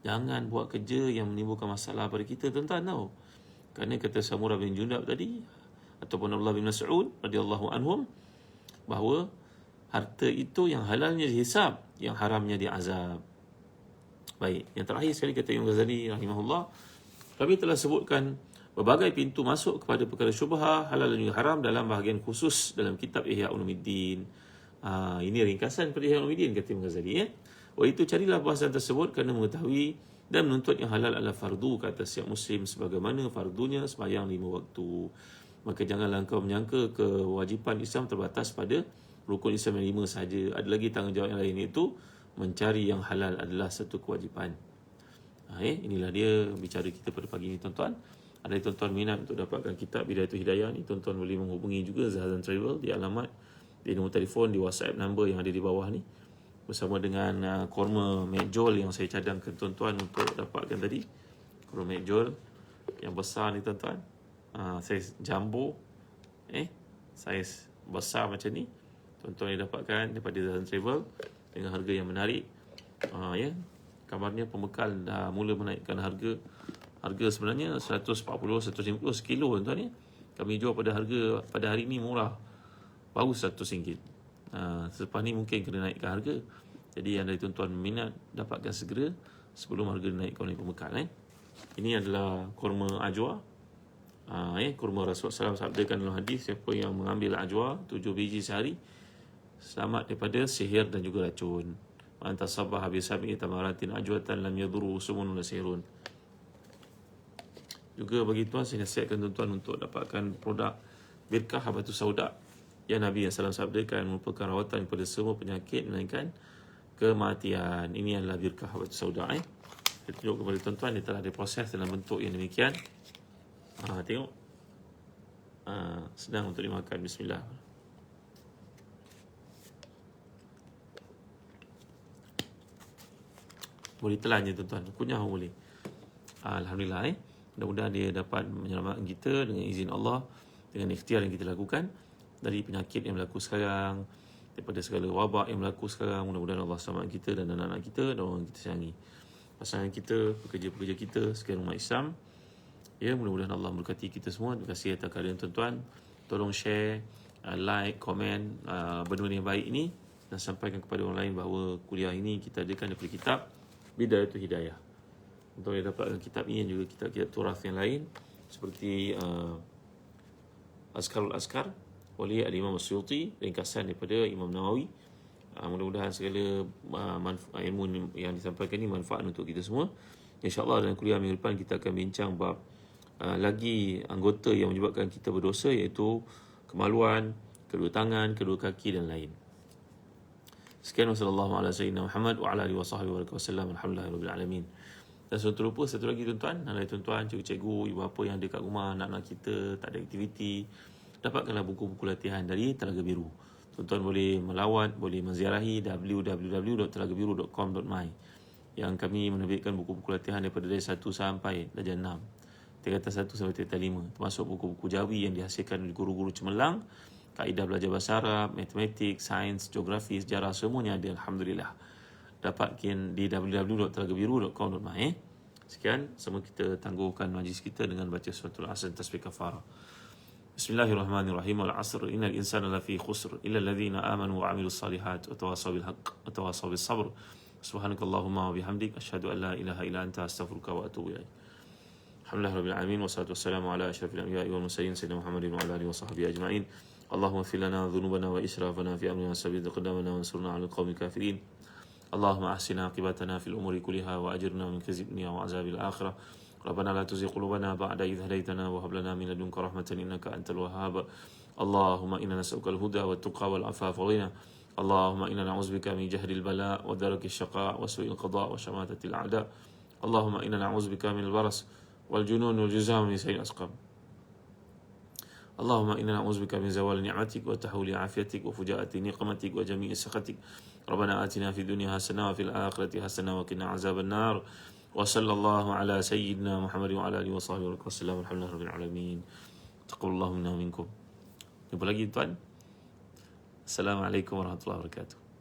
Jangan buat kerja yang menimbulkan masalah pada kita tuan-tuan tau. Kerana kata Samurah bin Jundab tadi, ataupun Abdullah bin Mas'ud radhiyallahu anhum, bahawa harta itu yang halalnya dihisab, yang haramnya diazab. Baik, yang terakhir sekali kata Imam Ghazali rahimahullah, kami telah sebutkan berbagai pintu masuk kepada perkara syubhah, halal dan juga haram dalam bahagian khusus dalam kitab Ihya Ulumuddin. Ini ringkasan pada Ihya Ulumuddin kata Imam Ghazali. Itu carilah bahasan tersebut kerana mengetahui dan menuntut yang halal adalah fardu ke atas setiap muslim sebagaimana fardunya sembahyang 5 waktu. Maka janganlah engkau menyangka kewajipan Islam terbatas pada rukun Islam yang 5 sahaja. Ada lagi tanggungjawab yang lain, iaitu mencari yang halal adalah satu kewajipan. Inilah dia bicara kita pada pagi ini tuan-tuan. Ada tuan-tuan minat untuk dapatkan kitab Bidayatul Hidayah ni, tuan-tuan boleh menghubungi juga Zahazan Travel di alamat, di nombor telefon, di WhatsApp number yang ada di bawah ni, bersama dengan korma mekjol yang saya cadangkan tuan-tuan untuk dapatkan tadi. Korma mekjol yang besar ni tuan-tuan, saiz jumbo, saiz besar macam ni, tuan-tuan yang dapatkan daripada Zahazan Travel dengan harga yang menarik. Kabarnya pembekal dah mula menaikkan harga sebenarnya 140-150 sekilo tuan-tuan. Kami jual pada harga pada hari ni murah, baru RM100. Selepas ni mungkin kena naikkan harga. Jadi anda tuan-tuan minat, dapatkan segera sebelum harga dinaikkan oleh pembekal. Ini adalah kurma ajwa. Kurma Rasulullah SAW sabdakan dalam hadis, siapa yang mengambil ajwa 7 biji sehari, selamat daripada sihir dan juga racun. Antas sabah habis sabi tamaratin ajwatan lam yaduru sumun wala sihirun. Juga bagi tuan, saya nasihatkan tuan-tuan untuk dapatkan produk Birkah Habatus Sauda yang Nabi SAW sabdakan merupakan rawatan kepada semua penyakit melainkan kematian. Ini adalah Birkah Habatus Sauda. Saya tunjuk kepada tuan-tuan, dia telah diproses dalam bentuk yang demikian. Tengok, senang untuk dimakan. Bismillah. Boleh telan je tuan-tuan, kunyah pun boleh. Alhamdulillah. Mudah-mudahan dia dapat menyelamatkan kita dengan izin Allah, dengan ikhtiar yang kita lakukan. dari penyakit yang berlaku sekarang, daripada segala wabak yang berlaku sekarang. Mudah-mudahan Allah selamatkan kita dan anak-anak kita dan orang kita sayangi, pasangan kita, pekerja-pekerja kita, sekalian umat Islam. Ya, mudah-mudahan Allah memberkati kita semua. Terima kasih atas kehadiran tuan-tuan. Tolong share, like, komen benda-benda yang baik ini dan sampaikan kepada orang lain bahawa kuliah ini kita adakan daripada kitab Bidayatul Hidayah. Untuk yang dapatkan kitab ini dan juga kitab-kitab turas yang lain seperti Azkarul Azkar oleh Al-Imam As-Suyuti, ringkasan daripada Imam Nawawi. Mudah-mudahan segala ilmu yang disampaikan ini manfaat untuk kita semua. InsyaAllah dalam kuliah minggu depan kita akan bincang bab lagi anggota yang menyebabkan kita berdosa, iaitu kemaluan, kedua tangan, kedua kaki dan lain. Sekian, wassalamualaikum warahmatullahi wabarakatuh wa ala alihi wasallam. Alhamdulillahirabbil alamin. Dan satu lupa, satu lagi tuan-tuan, tuan-tuan, cikgu-cikgu, ibu bapa yang ada kat rumah, anak-anak kita tak ada aktiviti, dapatkanlah buku-buku latihan dari Telaga Biru. Tuan-tuan boleh melawat, boleh menziarahi www.telagabiru.com.my yang kami menerbitkan buku-buku latihan daripada darjah 1 sampai darjah 6, tingkatan 1 sampai tingkatan 5, termasuk buku-buku Jawi yang dihasilkan oleh guru-guru cemerlang, kaedah belajar bahasa Arab, matematik, sains, geografi, sejarah, semuanya ada, alhamdulillah. Dapatkan di www.telagabiru.com.my. Sekian, semua kita tangguhkan majlis kita dengan baca suratul Asr tasbih kafarah. Bismillahirrahmanirrahim. Wal 'asr innal insana lafi khusr illa alladhina amanu wa 'amilus salihat wa tawassaw bil haqq wa tawassaw bis sabr. Subhanakallahumma wa bihamdik asyhadu an la ilaha illa anta astaghfiruka wa atubu ilaik. Alhamdulillahirabbil alamin wassalatu wassalamu ala asyrafil anbiya'i wal mursalin sayyidina Muhammadin wa ala alihi wa sahbihi ajma'in. Allahumma ighfir lana dhunubana wa israfana fi amrina wa sabbit aqdamana wa ansurna 'alal qaumil kafirin. Allahumma ahsina aqibatana fil umuri kulliha wa ajirna min khizyi dunya wa 'adzabil akhirah. Rabbana la tuzigh qulubana ba'da idh hadaytana wa hab lana min ladunka rahmatan innaka antal wahhab. Allahumma inna nas'aluka al-huda wat tuqa wal 'afafa wal ghina. Allahumma inna na'udzubika min jahdil bala wa daraki asy-syaqa wa su'il qada wa syamatatil a'da. Allahumma inna na'udzubika min al-baras wal junun wal juzam min sayyi'il asqam. اللهم إنا نعوذ بك من زوال نعمتك وتحول عافيتك وفجاءة نقمتك وجميع سخطك. ربنا آتنا في الدنيا حسنة وفي الآخرة حسنة وقنا عذاب النار. وصلى الله على سيدنا محمد وعلى آله وصحبه وسلم. الحمد لله رب العالمين. تقبل الله منا ومنكم. Jumpa lagi tuan. Assalamualaikum warahmatullahi wabarakatuh.